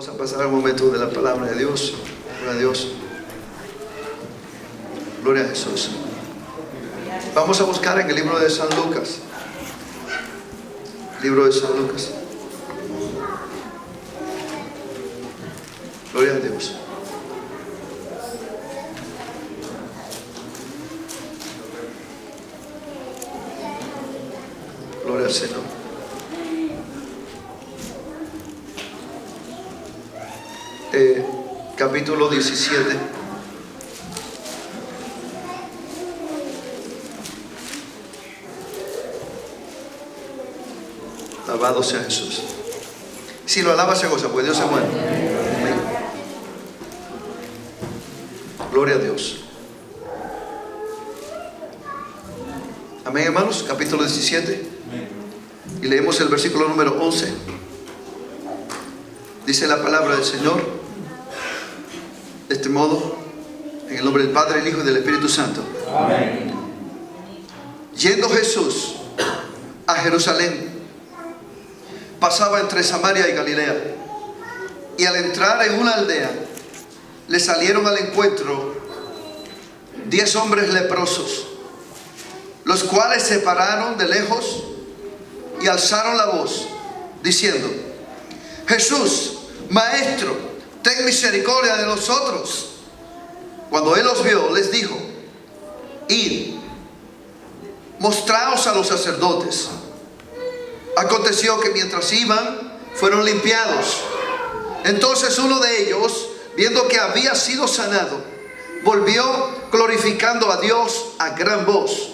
Vamos a pasar al momento de la palabra de Dios. Gloria a Dios. Gloria a Jesús. Vamos a buscar en el libro de San Lucas. Libro de San Lucas. Gloria a Dios. Gloria al Señor. Capítulo 17. Alabado sea Jesús. Si lo alaba se goza, pues Dios se mueve. Amén. Gloria a Dios. Amén, hermanos. Capítulo 17. Y leemos el versículo número 11. Dice la palabra del Señor de este modo, en el nombre del Padre, el Hijo y del Espíritu Santo. Amén. Yendo Jesús a Jerusalén, pasaba entre Samaria y Galilea, y al entrar en una aldea le salieron al encuentro 10 hombres leprosos, los cuales se pararon de lejos y alzaron la voz diciendo: Jesús, Maestro, ten misericordia de nosotros. Cuando él los vio, les dijo: id, mostraos a los sacerdotes. Aconteció que mientras iban, fueron limpiados. Entonces uno de ellos, viendo que había sido sanado, volvió glorificando a Dios a gran voz,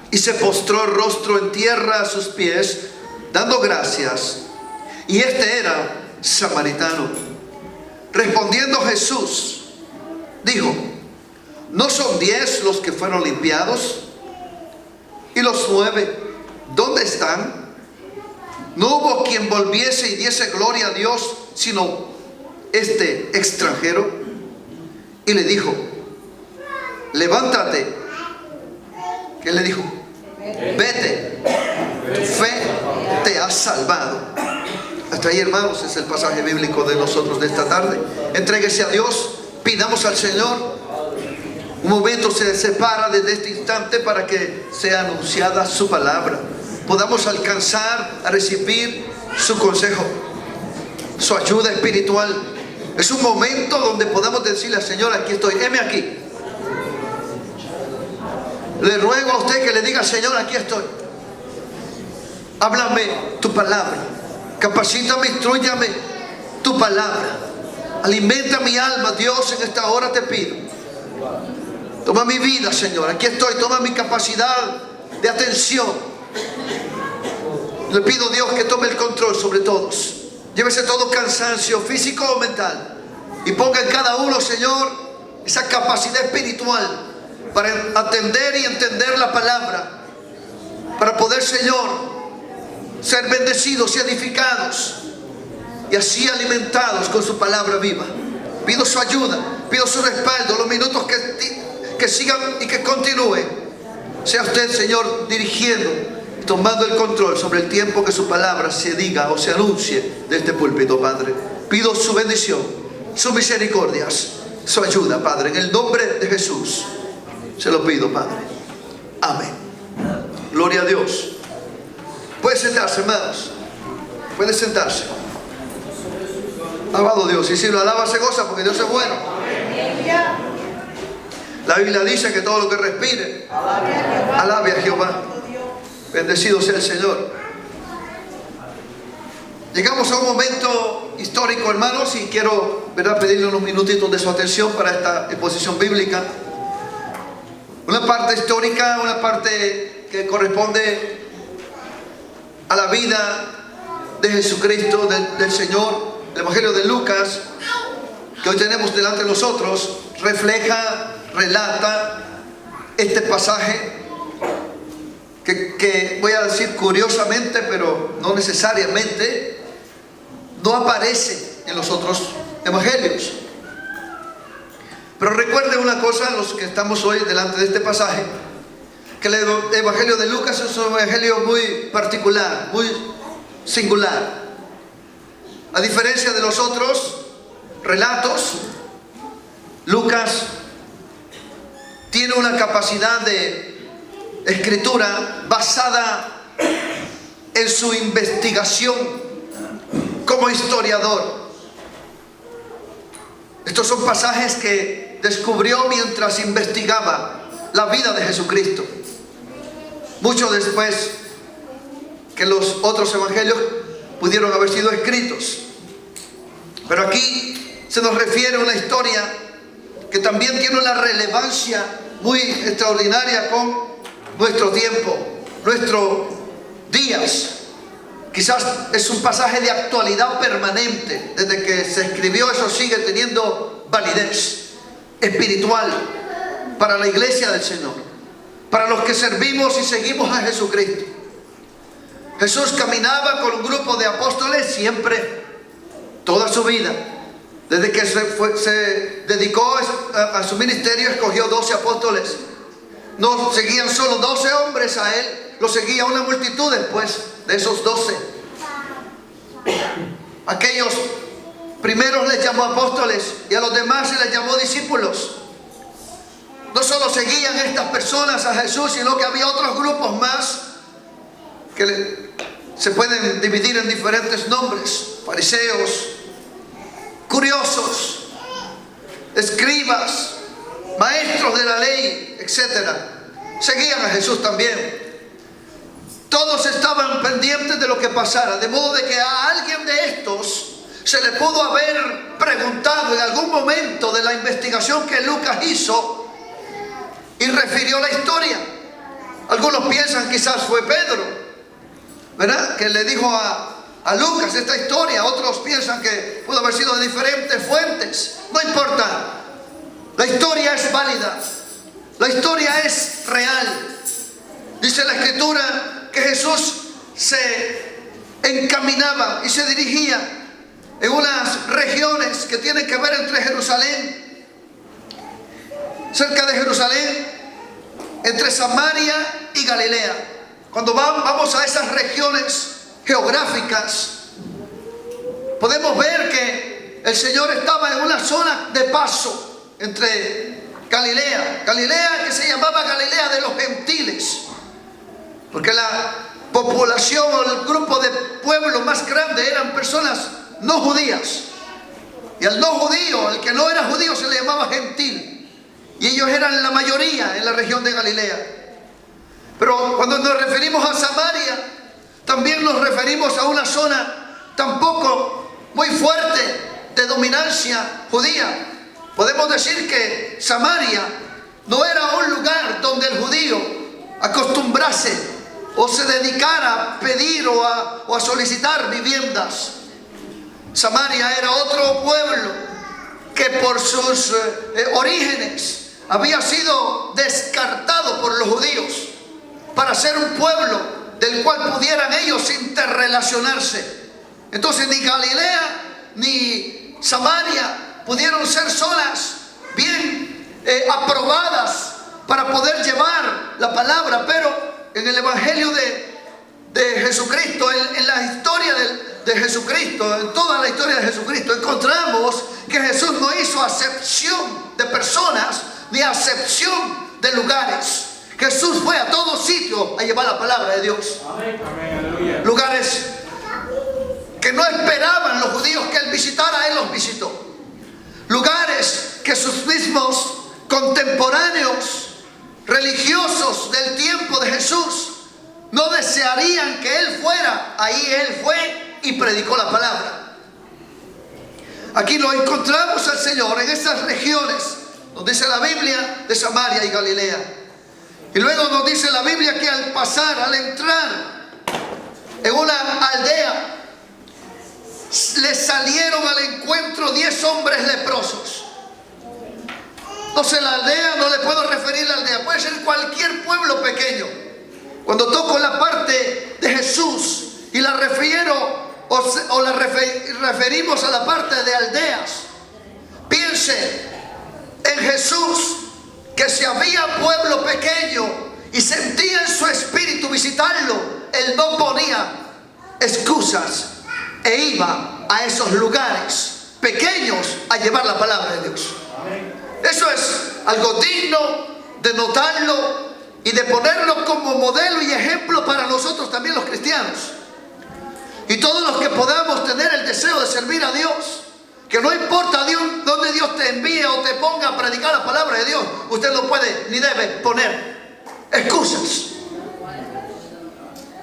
y se postró rostro en tierra a sus pies, dando gracias. Y este era samaritano. Respondiendo Jesús, dijo: ¿no son 10 los que fueron limpiados? ¿Y los 9 dónde están? No hubo quien volviese y diese gloria a Dios, sino este extranjero. Y le dijo: levántate. ¿Qué le dijo? Vete, tu fe te ha salvado. Hasta ahí, hermanos, es el pasaje bíblico de nosotros de esta tarde. Entréguese a Dios, pidamos al Señor. Un momento se separa desde este instante para que sea anunciada su palabra, podamos alcanzar a recibir su consejo, su ayuda espiritual. Es un momento donde podamos decirle al Señor: aquí estoy, heme aquí. Le ruego a usted que le diga: Señor, aquí estoy. Háblame tu palabra. Capacítame, instrúyame tu palabra. Alimenta mi alma, Dios, en esta hora te pido. Toma mi vida, Señor. Aquí estoy. Toma mi capacidad de atención. Le pido, Dios, que tome el control sobre todos. Llévese todo cansancio físico o mental, y ponga en cada uno, Señor, esa capacidad espiritual para atender y entender la palabra, para poder, Señor, ser bendecidos y edificados, y así alimentados con su palabra viva. Pido su ayuda, pido su respaldo. Los minutos que sigan y que continúen, sea usted, Señor, dirigiendo, tomando el control sobre el tiempo que su palabra se diga o se anuncie de este púlpito, Padre. Pido su bendición, sus misericordias, su ayuda, Padre, en el nombre de Jesús se lo pido, Padre. Amén. Gloria a Dios. Puede sentarse, hermanos. Puede sentarse. Alabado Dios. Y si lo alaba se goza, porque Dios es bueno. La Biblia dice que todo lo que respire alabe a Jehová. Bendecido sea el Señor. Llegamos a un momento histórico, hermanos, y quiero, pedirle unos minutitos de su atención para esta exposición bíblica. Una parte histórica, una parte que corresponde a la vida de Jesucristo, del Señor. El Evangelio de Lucas, que hoy tenemos delante de nosotros, refleja, relata este pasaje que voy a decir curiosamente, pero no necesariamente, no aparece en los otros evangelios. Pero recuerden una cosa, los que estamos hoy delante de este pasaje, que el Evangelio de Lucas es un evangelio muy particular, muy singular. A diferencia de los otros relatos, Lucas tiene una capacidad de escritura basada en su investigación como historiador. Estos son pasajes que descubrió mientras investigaba la vida de Jesucristo, mucho después que los otros evangelios pudieron haber sido escritos. Pero aquí se nos refiere a una historia que también tiene una relevancia muy extraordinaria con nuestro tiempo, nuestros días. Quizás es un pasaje de actualidad permanente. Desde que se escribió, eso sigue teniendo validez espiritual para la iglesia del Señor, para los que servimos y seguimos a Jesucristo. Jesús caminaba con un grupo de apóstoles siempre, toda su vida. Desde que se dedicó a su ministerio, escogió 12 apóstoles. No seguían solo 12 hombres a él, lo seguía una multitud después de esos 12. Aquellos primeros les llamó apóstoles y a los demás se les llamó discípulos. No solo seguían estas personas a Jesús, sino que había otros grupos más que se pueden dividir en diferentes nombres: fariseos, curiosos, escribas, maestros de la ley, etc. Seguían a Jesús también. Todos estaban pendientes de lo que pasara, de modo de que a alguien de estos se le pudo haber preguntado en algún momento de la investigación que Lucas hizo y refirió la historia. Algunos piensan quizás fue Pedro, ¿verdad?, que le dijo a Lucas esta historia. Otros piensan que pudo haber sido de diferentes fuentes. No importa, la historia es válida, la historia es real. Dice la Escritura que Jesús se encaminaba y se dirigía en unas regiones que tienen que ver entre Jerusalén, cerca de Jerusalén, entre Samaria y Galilea. Cuando vamos a esas regiones geográficas, podemos ver que el Señor estaba en una zona de paso entre Galilea, que se llamaba Galilea de los gentiles, porque la población o el grupo de pueblo más grande eran personas no judías, y al no judío, al que no era judío, se le llamaba gentil, y ellos eran la mayoría en la región de Galilea. Pero cuando nos referimos a Samaria, también nos referimos a una zona tampoco muy fuerte de dominancia judía. Podemos decir que Samaria no era un lugar donde el judío acostumbrase o se dedicara a pedir o a solicitar viviendas. Samaria era otro pueblo que por sus orígenes había sido descartado por los judíos para ser un pueblo del cual pudieran ellos interrelacionarse. Entonces ni Galilea ni Samaria pudieron ser zonas bien aprobadas para poder llevar la palabra. Pero en el Evangelio de Jesucristo, en la historia de Jesucristo, en toda la historia de Jesucristo, encontramos que Jesús no hizo acepción de personas ni acepción de lugares. Jesús fue a todo sitio a llevar la palabra de Dios. Amén. Lugares que no esperaban los judíos que Él visitara, Él los visitó. Lugares que sus mismos contemporáneos religiosos del tiempo de Jesús no desearían que Él fuera. Ahí Él fue y predicó la palabra. Aquí lo encontramos al Señor en estas regiones, nos dice la Biblia, de Samaria y Galilea. Y luego nos dice la Biblia que al pasar, al entrar en una aldea, le salieron al encuentro 10 hombres leprosos. Entonces la aldea, no le puedo referir a la aldea, puede ser cualquier pueblo pequeño. Cuando toco la parte de Jesús y la refiero o la referimos a la parte de aldeas, piense en Jesús, que si había pueblo pequeño y sentía en su espíritu visitarlo, Él no ponía excusas e iba a esos lugares pequeños a llevar la palabra de Dios. Eso es algo digno de notarlo y de ponerlo como modelo y ejemplo para nosotros también los cristianos. Y todos los que podamos tener el deseo de servir a Dios, que no importa dónde Dios te envíe o te ponga a predicar la palabra de Dios, usted no puede ni debe poner excusas.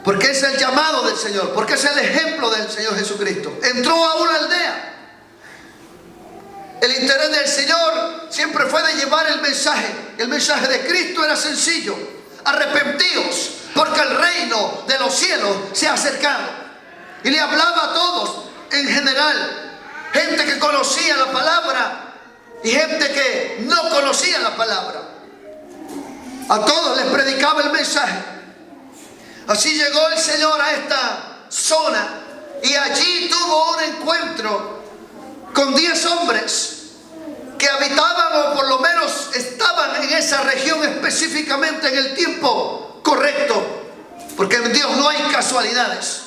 Porque es el llamado del Señor, porque es el ejemplo del Señor Jesucristo. Entró a una aldea. El interés del Señor siempre fue de llevar el mensaje. El mensaje de Cristo era sencillo: arrepentíos, porque el reino de los cielos se ha acercado. Y le hablaba a todos en general, gente que conocía la palabra y gente que no conocía la palabra. A todos les predicaba el mensaje. Así llegó el Señor a esta zona y allí tuvo un encuentro con 10 hombres que habitaban, o por lo menos estaban en esa región específicamente en el tiempo correcto, porque en Dios no hay casualidades.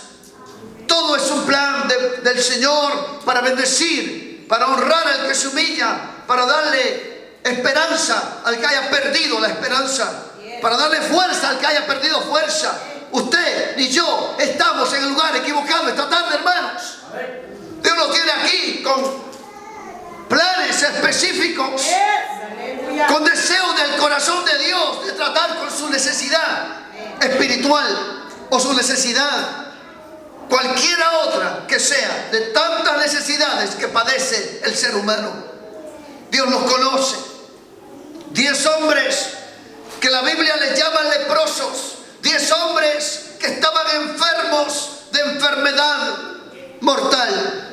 Todo es un plan del Señor para bendecir, para honrar al que se humilla, para darle esperanza al que haya perdido la esperanza, para darle fuerza al que haya perdido fuerza. Usted y yo estamos en el lugar equivocado esta tarde, hermanos. Dios nos tiene aquí con planes específicos, con deseos del corazón de Dios de tratar con su necesidad espiritual o su necesidad cualquiera otra que sea, de tantas necesidades que padece el ser humano. Dios los conoce. 10 hombres que la Biblia les llama leprosos, 10 hombres que estaban enfermos de enfermedad mortal.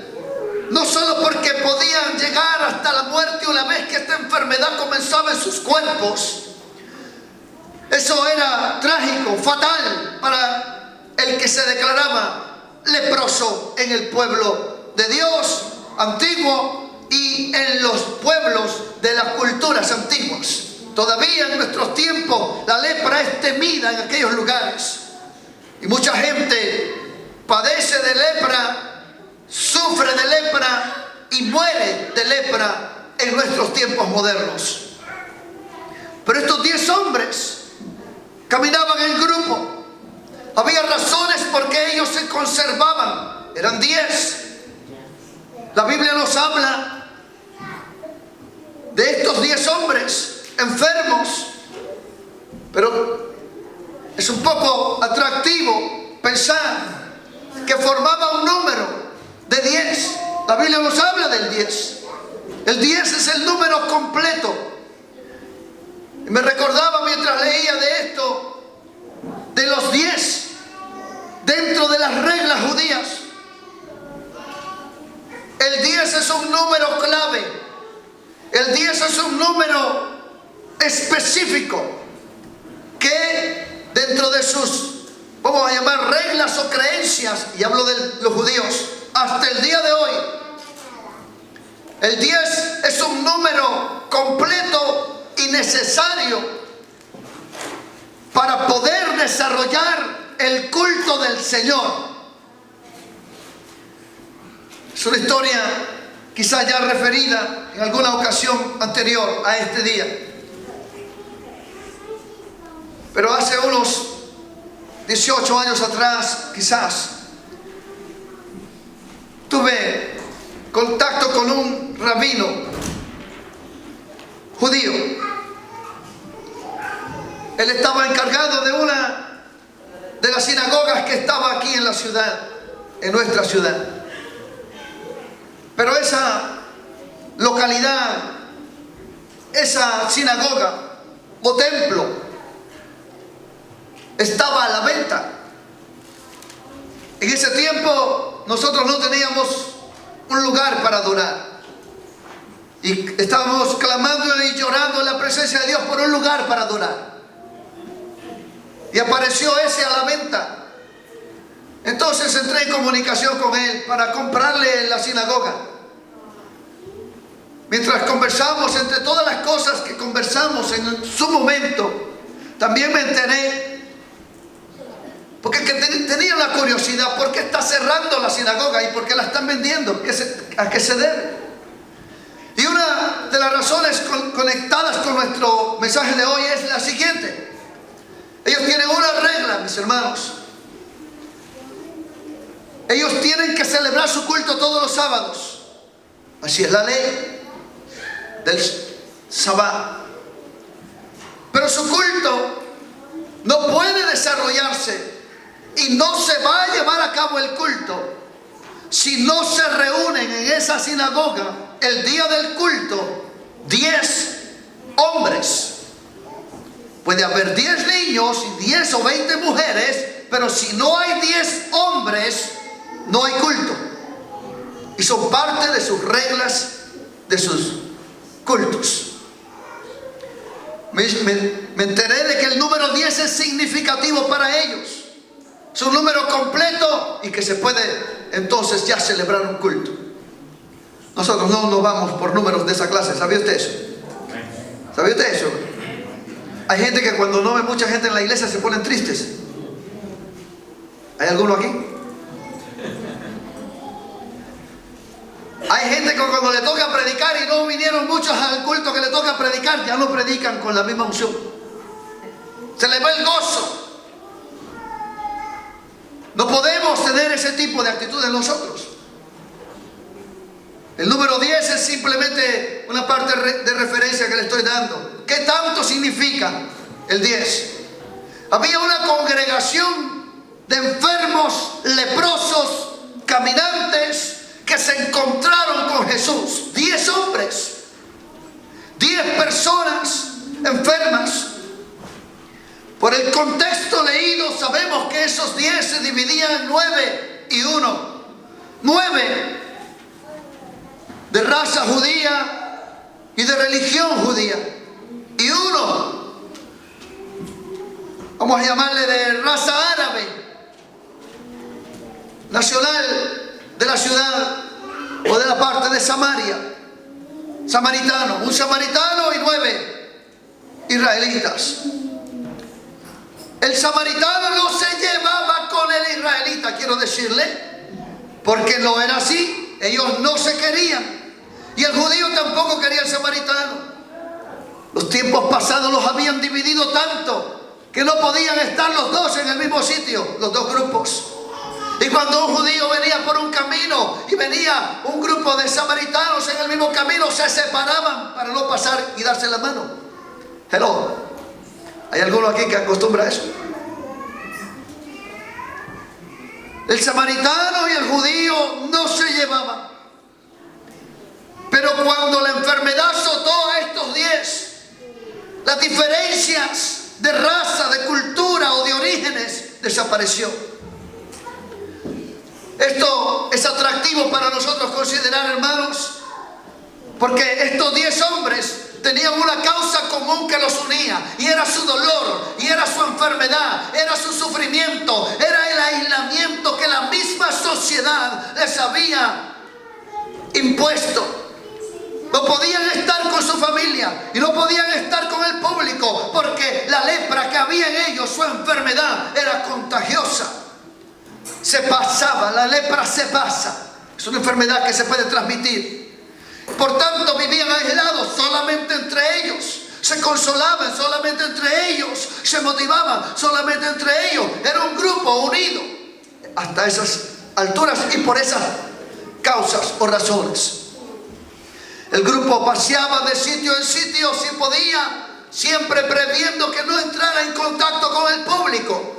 No solo porque podían llegar hasta la muerte una vez que esta enfermedad comenzaba en sus cuerpos. Eso era trágico, fatal para el que se declaraba leproso en el pueblo de Dios antiguo y en los pueblos de las culturas antiguas. Todavía en nuestros tiempos la lepra es temida en aquellos lugares. Y mucha gente padece de lepra, sufre de lepra y muere de lepra en nuestros tiempos modernos. Pero estos 10 hombres caminaban en grupo. Había razones por qué ellos se conservaban. Eran 10. La Biblia nos habla de estos 10 hombres enfermos, pero es un poco atractivo pensar que formaba un número de 10. La Biblia nos habla del 10. El 10 es el número completo. Y me recordaba mientras leía de esto, de los 10 dentro de las reglas judías. El 10 es un número clave. El 10 es un número específico que dentro de sus, vamos a llamar, reglas o creencias, y hablo de los judíos, hasta el día de hoy, el 10 es un número completo y necesario para poder desarrollar el culto del Señor. Es una historia quizás ya referida en alguna ocasión anterior a este día. Pero hace unos 18 años atrás, quizás, tuve contacto con un rabino judío. Él estaba encargado de una de las sinagogas que estaba aquí en la ciudad, en nuestra ciudad. Pero esa localidad, esa sinagoga o templo, estaba a la venta. En ese tiempo nosotros no teníamos un lugar para adorar. Y estábamos clamando y llorando en la presencia de Dios por un lugar para adorar. Y apareció ese a la venta. Entonces entré en comunicación con él para comprarle la sinagoga. Mientras conversamos, entre todas las cosas que conversamos en su momento, también me enteré Porque tenían la curiosidad, ¿por qué está cerrando la sinagoga y por qué la están vendiendo? ¿A qué se debe? Y una de las razones conectadas con nuestro mensaje de hoy es la siguiente. Ellos tienen una regla, mis hermanos. Ellos tienen que celebrar su culto todos los sábados. Así es la ley del Sabbat. Pero su culto no puede desarrollarse y no se va a llevar a cabo el culto si no se reúnen en esa sinagoga el día del culto 10 hombres. Puede haber 10 niños y 10 o 20 mujeres, pero si no hay 10 hombres, no hay culto. Y son parte de sus reglas, de sus cultos. Me enteré de que el número 10 es significativo para ellos. Es un número completo y que se puede entonces ya celebrar un culto. Nosotros no nos vamos por números de esa clase. ¿Sabía usted eso? ¿Sabía usted eso? Hay gente que cuando no ve mucha gente en la iglesia se ponen tristes. ¿Hay alguno aquí? Hay gente que cuando le toca predicar y no vinieron muchos al culto que le toca predicar, ya no predican con la misma unción. Se les va el gozo. No podemos tener ese tipo de actitud en nosotros. El número 10 es simplemente una parte de referencia que le estoy dando. ¿Qué tanto significa el 10? Había una congregación de enfermos, leprosos, caminantes, que se encontraron con Jesús. 10 hombres, 10 personas enfermas. Por el contexto leído sabemos que esos 10 se dividían en 9 y 1. 9 de raza judía y de religión judía, y 1, vamos a llamarle de raza árabe, nacional de la ciudad o de la parte de Samaria, samaritano, un samaritano y 9 israelitas. El samaritano no se llevaba con el israelita, quiero decirle, porque no era así. Ellos no se querían. Y el judío tampoco quería al samaritano. Los tiempos pasados los habían dividido tanto que no podían estar los dos en el mismo sitio, los dos grupos. Y cuando un judío venía por un camino y venía un grupo de samaritanos en el mismo camino, se separaban para no pasar y darse la mano. Hello. ¿Hay alguno aquí que acostumbra a eso? El samaritano y el judío no se llevaban. Pero cuando la enfermedad azotó a estos 10, las diferencias de raza, de cultura o de orígenes desapareció. Esto es atractivo para nosotros considerar, hermanos, porque estos 10 hombres tenían una causa común que los unía, y era su dolor, y era su enfermedad, era su sufrimiento, era el aislamiento que la misma sociedad les había impuesto. No podían estar con su familia y no podían estar con el público porque la lepra que había en ellos, su enfermedad, era contagiosa. Se pasaba, la lepra se pasa. Es una enfermedad que se puede transmitir. Por tanto, vivían aislados solamente entre ellos. Se consolaban solamente entre ellos. Se motivaban solamente entre ellos. Era un grupo unido hasta esas alturas y por esas causas o razones. El grupo paseaba de sitio en sitio si podía, siempre previendo que no entrara en contacto con el público.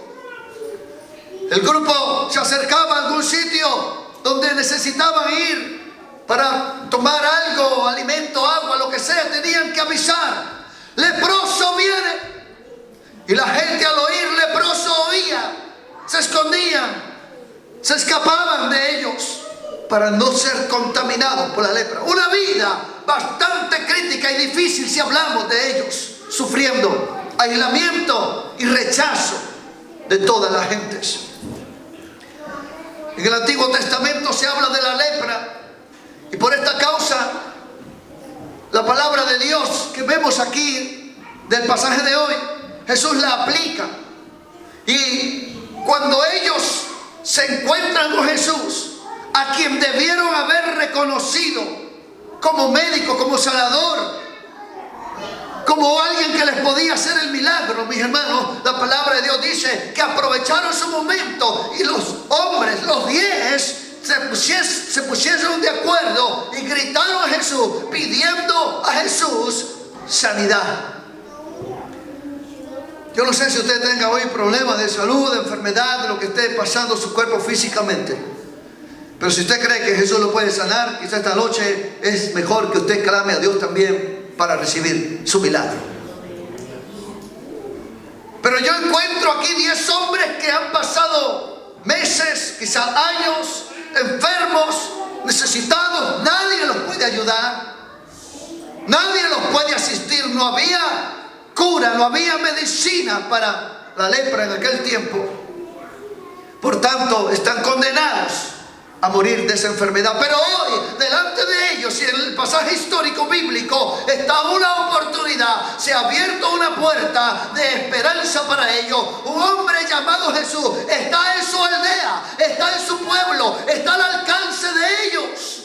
El grupo se acercaba a algún sitio donde necesitaban ir para tomar algo, alimento, agua, lo que sea. Tenían que avisar: leproso viene. Y la gente al oír leproso oía, se escondían, se escapaban de ellos para no ser contaminados por la lepra. Una vida bastante crítica y difícil si hablamos de ellos, sufriendo aislamiento y rechazo de todas las gentes. En el Antiguo Testamento se habla de la lepra, y por esta causa la palabra de Dios que vemos aquí del pasaje de hoy, Jesús la aplica. Y cuando ellos se encuentran con Jesús, a quien debieron haber reconocido como médico, como sanador, como alguien que les podía hacer el milagro, mis hermanos, la palabra de Dios dice que aprovecharon su momento y los hombres, los 10, se pusieron de acuerdo y gritaron a Jesús, pidiendo a Jesús sanidad. Yo no sé si usted tenga hoy problemas de salud, de enfermedad, de lo que esté pasando en su cuerpo físicamente. Pero si usted cree que Jesús lo puede sanar, quizá esta noche es mejor que usted clame a Dios también para recibir su milagro. Pero yo encuentro aquí 10 hombres que han pasado meses, quizá años, enfermos, necesitados. Nadie los puede ayudar, nadie los puede asistir. No había cura, no había medicina para la lepra en aquel tiempo. Por tanto, están condenados a morir de esa enfermedad. Pero hoy, delante de ellos y en el pasaje histórico bíblico, está una oportunidad. Se ha abierto una puerta de esperanza para ellos. Un hombre llamado Jesús está en su aldea, está en su pueblo, está al alcance de ellos.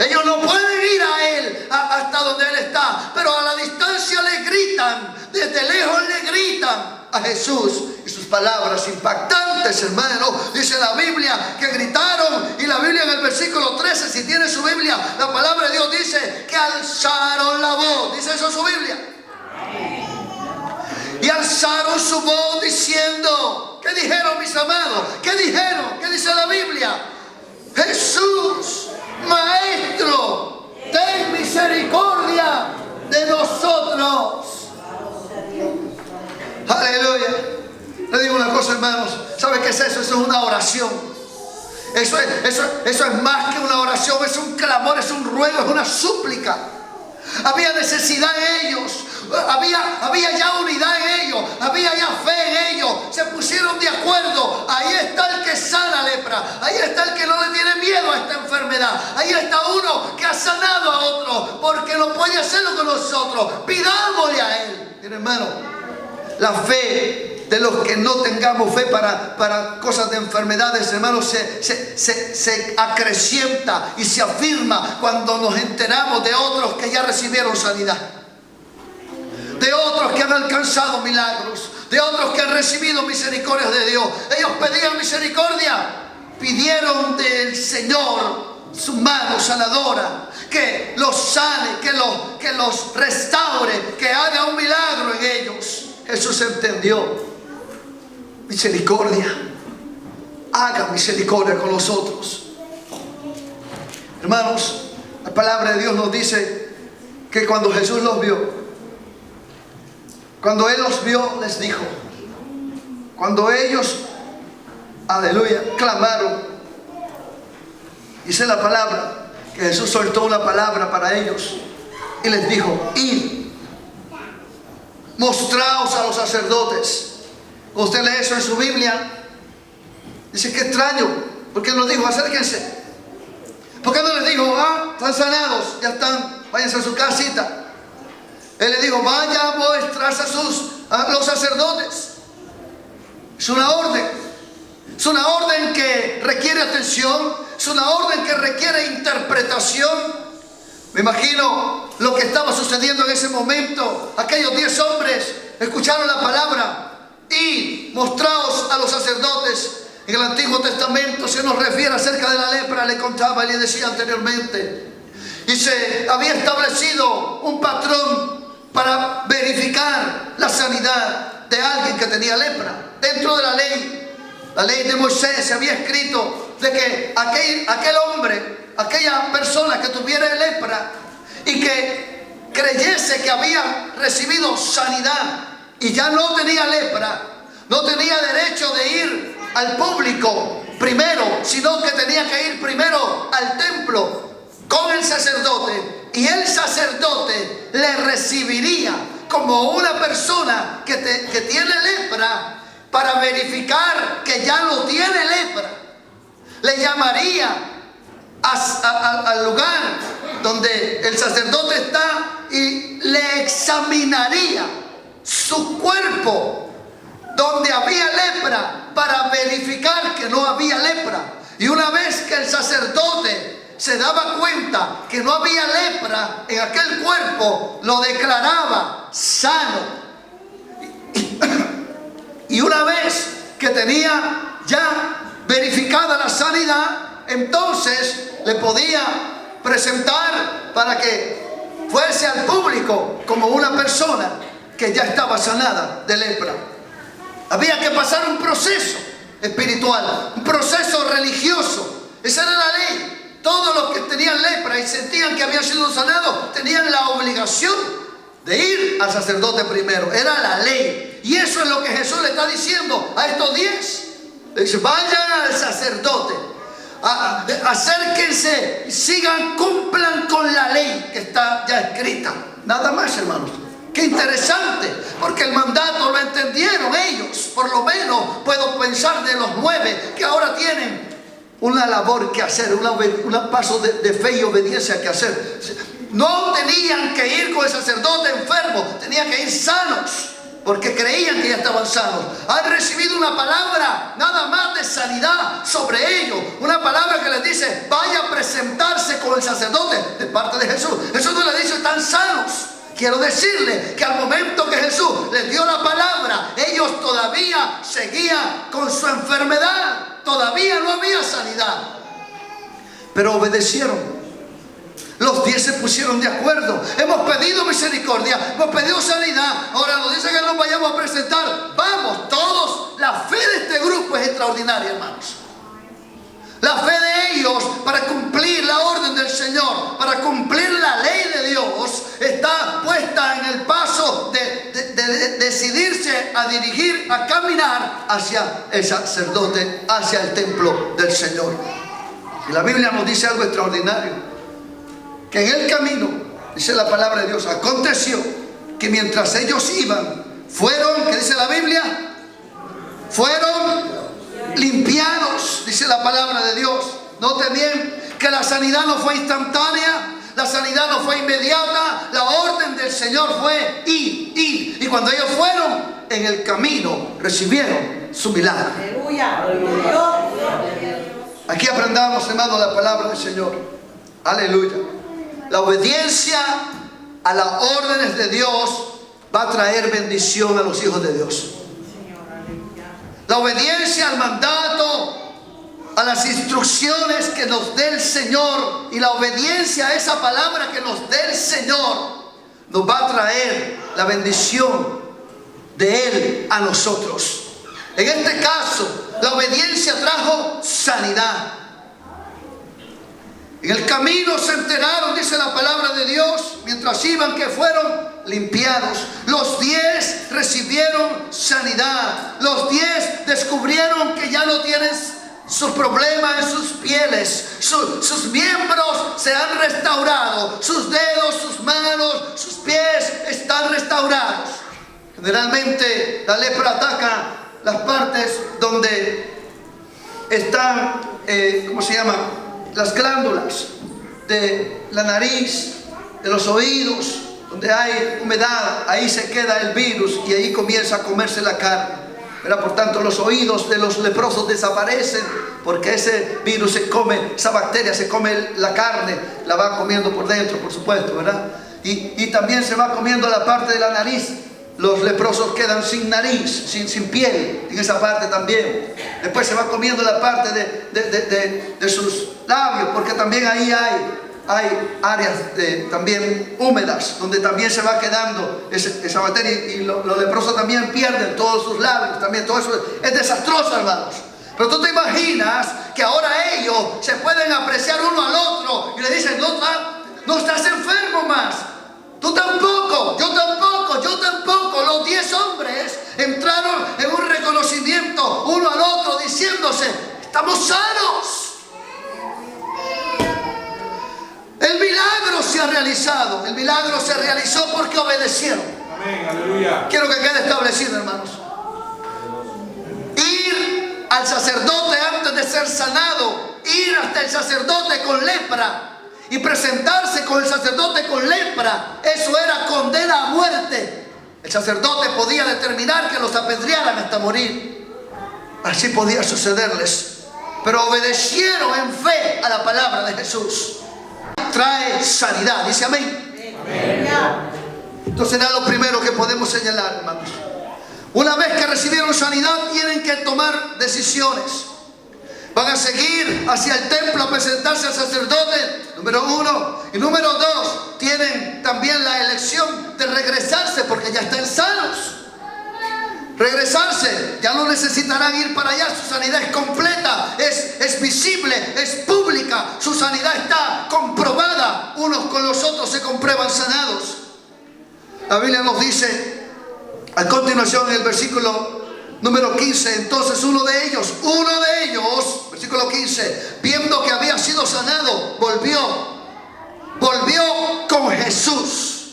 Ellos no pueden ir a Él hasta donde Él está, pero a la distancia le gritan, desde lejos le gritan a Jesús. Y sus palabras impactantes, hermano, dice la Biblia que gritaron. Y la Biblia en el versículo 13, si tiene su Biblia, la palabra de Dios dice que alzaron la voz. ¿Dice eso su Biblia? Y alzaron su voz diciendo, ¿qué dijeron, mis amados? ¿Qué dijeron? ¿Qué dice la Biblia? Jesús, Maestro, ten misericordia de nosotros. Aleluya. Le digo una cosa, hermanos. ¿Sabe qué es eso? Eso es una oración. Eso es más que una oración. Es un clamor, es un ruego, es una súplica. Había necesidad en ellos. Había ya unidad en ellos. Había ya fe en ellos. Se pusieron de acuerdo. Ahí está el que sana lepra. Ahí está el que no le tiene miedo a esta enfermedad. Ahí está uno que ha sanado a otro, porque no puede hacerlo con nosotros. Pidámosle a Él. Mire, hermano, la fe de los que no tengamos fe para cosas de enfermedades, hermanos, se acrecienta y se afirma cuando nos enteramos de otros que ya recibieron sanidad, de otros que han alcanzado milagros, de otros que han recibido misericordia de Dios. Ellos pedían misericordia, pidieron del Señor su mano sanadora, que los sane, que los restaure, que haga un milagro en ellos. Jesús entendió. Misericordia, haga misericordia con los otros. Hermanos, la palabra de Dios nos dice que cuando Jesús los vio, cuando Él los vio, les dijo, cuando ellos, aleluya, clamaron, dice la palabra que Jesús soltó una palabra para ellos y les dijo, id, mostraos a los sacerdotes. Usted lee eso en su Biblia, dice, qué extraño, ¿por qué no dijo acérquense? ¿Por qué no les dijo, están sanados, ya están, váyanse a su casita? Él le dijo, vaya a mostrarse a los sacerdotes. Es una orden. Es una orden que requiere atención. Es una orden que requiere interpretación. Me imagino lo que estaba sucediendo en ese momento. Aquellos 10 hombres escucharon la palabra y mostraos a los sacerdotes. En el Antiguo Testamento se nos refiere acerca de la lepra, le contaba y le decía anteriormente. Y se había establecido un patrón para verificar la sanidad de alguien que tenía lepra. Dentro de la ley de Moisés, se había escrito de que aquel hombre, aquella persona que tuviera lepra y que creyese que había recibido sanidad y ya no tenía lepra, no tenía derecho de ir al público primero, sino que tenía que ir primero al templo con el sacerdote, y el sacerdote le recibiría como una persona que tiene lepra para verificar que ya no tiene lepra. Le llamaría al lugar donde el sacerdote está y le examinaría su cuerpo, donde había lepra para verificar que no había lepra. Y una vez que el sacerdote se daba cuenta que no había lepra en aquel cuerpo, lo declaraba sano. Y una vez que tenía ya verificada la sanidad, entonces le podía presentar para que fuese al público como una persona que ya estaba sanada de lepra. Había que pasar un proceso espiritual, un proceso religioso. Esa era la ley. Todos los que tenían lepra y sentían que habían sido sanados tenían la obligación de ir al sacerdote primero. Era la ley. Y eso es lo que Jesús le está diciendo a estos 10. Le dice: vayan al sacerdote, acérquense, sigan, cumplan con la ley que está ya escrita. Nada más, hermanos. Qué interesante, porque el mandato lo entendieron ellos. Por lo menos puedo pensar de los 9 que ahora tienen una labor que hacer, un paso de fe y obediencia que hacer. No tenían que ir con el sacerdote enfermo, tenían que ir sanos, porque creían que ya estaban sanos. Han recibido una palabra nada más de sanidad sobre ellos. Una palabra que les dice: vaya a presentarse con el sacerdote, de parte de Jesús. Jesús no les dice: están sanos. Quiero decirle que al momento que Jesús les dio la palabra, ellos todavía seguían con su enfermedad. Todavía no había sanidad. Pero obedecieron. Los 10 se pusieron de acuerdo. Hemos pedido misericordia, hemos pedido sanidad. Ahora nos dice que nos vayamos a presentar. Vamos, todos. La fe de este grupo es extraordinaria, hermanos. La fe de ellos para cumplir la orden del Señor, para cumplir la ley de Dios, está puesta en el paso de decidirse a dirigir, a caminar hacia el sacerdote, hacia el templo del Señor. Y la Biblia nos dice algo extraordinario, que en el camino, dice la palabra de Dios, aconteció que mientras ellos iban, fueron, ¿qué dice la Biblia? Fueron limpiados, dice la palabra de Dios. Note bien que la sanidad no fue instantánea, la sanidad no fue inmediata. La orden del Señor fue ir. Y cuando ellos fueron, en el camino recibieron su milagro. Aleluya. Aquí aprendamos, hermano, la palabra del Señor. Aleluya. La obediencia a las órdenes de Dios va a traer bendición a los hijos de Dios. La obediencia al mandato, a las instrucciones que nos dé el Señor, y la obediencia a esa palabra que nos dé el Señor, nos va a traer la bendición de Él a nosotros. En este caso, la obediencia trajo sanidad. En el camino se enteraron, dice la palabra de Dios, mientras iban, que fueron limpiados. Los 10 recibieron sanidad. Los 10 descubrieron que ya no tienen sus problemas en sus pieles. Sus miembros se han restaurado. Sus dedos, sus manos, sus pies están restaurados. Generalmente la lepra ataca las partes donde están, ¿cómo se llama? Las glándulas de la nariz, de los oídos, donde hay humedad. Ahí se queda el virus y ahí comienza a comerse la carne. Por tanto, los oídos de los leprosos desaparecen, porque ese virus se come, esa bacteria se come la carne, la va comiendo por dentro, por supuesto, ¿verdad? Y también se va comiendo la parte de la nariz. Los leprosos quedan sin nariz, sin piel, en esa parte también. Después se va comiendo la parte de sus labios, porque también ahí hay áreas también húmedas, donde también se va quedando esa materia, y los leprosos también pierden todos sus labios, también todo eso es desastroso, hermanos. Pero tú te imaginas que ahora ellos se pueden apreciar uno al otro y le dicen: no estás enfermo más. Tú tampoco, yo tampoco, yo tampoco. Los 10 hombres entraron en un reconocimiento uno al otro, diciéndose: estamos sanos. El milagro se ha realizado. El milagro se realizó porque obedecieron. Amén, aleluya. Quiero que quede establecido, hermanos. Ir al sacerdote antes de ser sanado, ir hasta el sacerdote con lepra y presentarse con el sacerdote con lepra, eso era condena a muerte. El sacerdote podía determinar que los apedrearan hasta morir. Así podía sucederles. Pero obedecieron en fe a la palabra de Jesús. Trae sanidad. Dice amén. Amén. Entonces era lo primero que podemos señalar, hermanos. Una vez que recibieron sanidad, tienen que tomar decisiones. Van a seguir hacia el templo a presentarse al sacerdote, número 1. Y número 2, tienen también la elección de regresarse porque ya están sanos. Regresarse, ya no necesitarán ir para allá. Su sanidad es completa, es visible, es pública. Su sanidad está comprobada. Unos con los otros se comprueban sanados. La Biblia nos dice a continuación en el versículo número 15, entonces uno de ellos, versículo 15, viendo que había sido sanado, volvió con Jesús.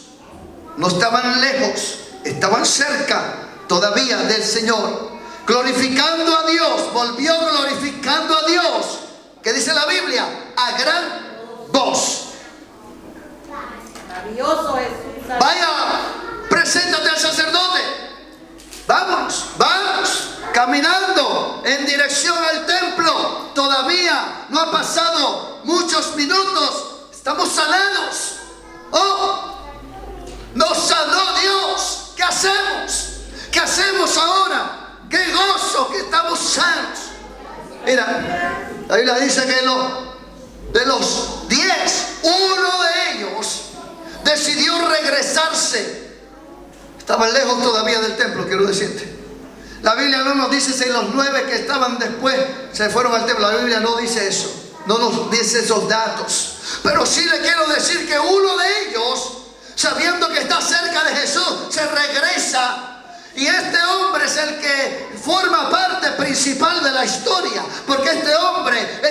No estaban lejos, estaban cerca todavía del Señor, glorificando a Dios. Volvió glorificando a Dios. ¿Qué dice la Biblia? A gran voz. Maravilloso Jesús. Vaya, preséntate al sacerdote. Vamos, caminando en dirección al templo. Todavía no ha pasado muchos minutos. Estamos sanados. Oh, nos sanó Dios. ¿Qué hacemos? ¿Qué hacemos ahora? ¡Qué gozo que estamos sanos! Mira, la Biblia dice que de los 10, uno de ellos decidió regresarse. Estaban lejos todavía del templo, quiero decirte. La Biblia no nos dice si los 9 que estaban después se fueron al templo. La Biblia no dice eso. No nos dice esos datos. Pero sí le quiero decir que uno de ellos, sabiendo que está cerca de Jesús, se regresa. Y este hombre es el que forma parte principal de la historia. Porque este hombre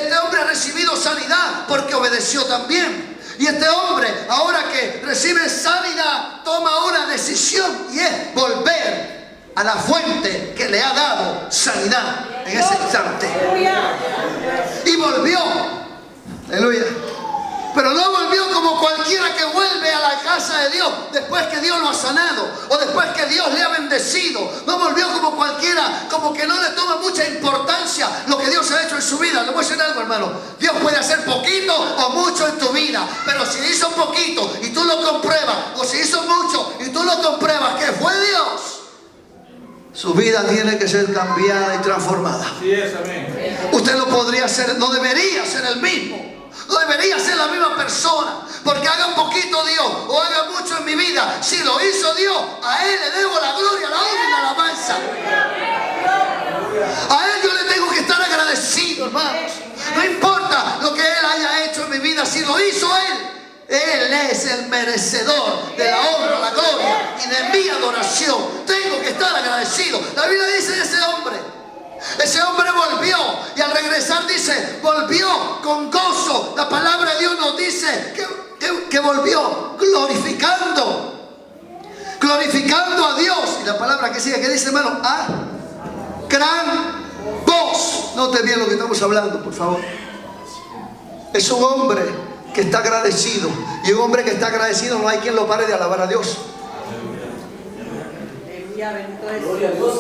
ha recibido sanidad porque obedeció también. Y este hombre, ahora que recibe sanidad, toma una decisión y es volver a la fuente que le ha dado sanidad en ese instante. Y volvió. Aleluya. Pero no volvió como cualquiera que vuelve a la casa de Dios después que Dios lo ha sanado o después que Dios le ha bendecido. No volvió como cualquiera, como que no le toma mucha importancia lo que Dios ha hecho en su vida. Le voy a decir algo, hermano. Dios puede hacer poquito o mucho en tu vida, pero si hizo poquito y tú lo compruebas, o si hizo mucho y tú lo compruebas que fue Dios, su vida tiene que ser cambiada y transformada. Sí es, amén. Usted no podría ser, no debería ser el mismo. No debería ser la misma persona. Porque haga poquito Dios o haga mucho en mi vida, si lo hizo Dios, a Él le debo la gloria, la honra y la alabanza. A Él yo le tengo que estar agradecido, hermanos. No importa lo que Él haya hecho en mi vida, si lo hizo Él es el merecedor de la honra, la gloria y de mi adoración. Tengo que estar agradecido. La Biblia dice de ese hombre volvió, y al regresar dice, volvió con gozo. La palabra de Dios nos dice que volvió glorificando a Dios. Y la palabra que sigue, que dice, hermano, a gran voz. Note bien lo que estamos hablando, por favor. Es un hombre que está agradecido, y un hombre que está agradecido no hay quien lo pare de alabar a Dios. Gloria a Dios.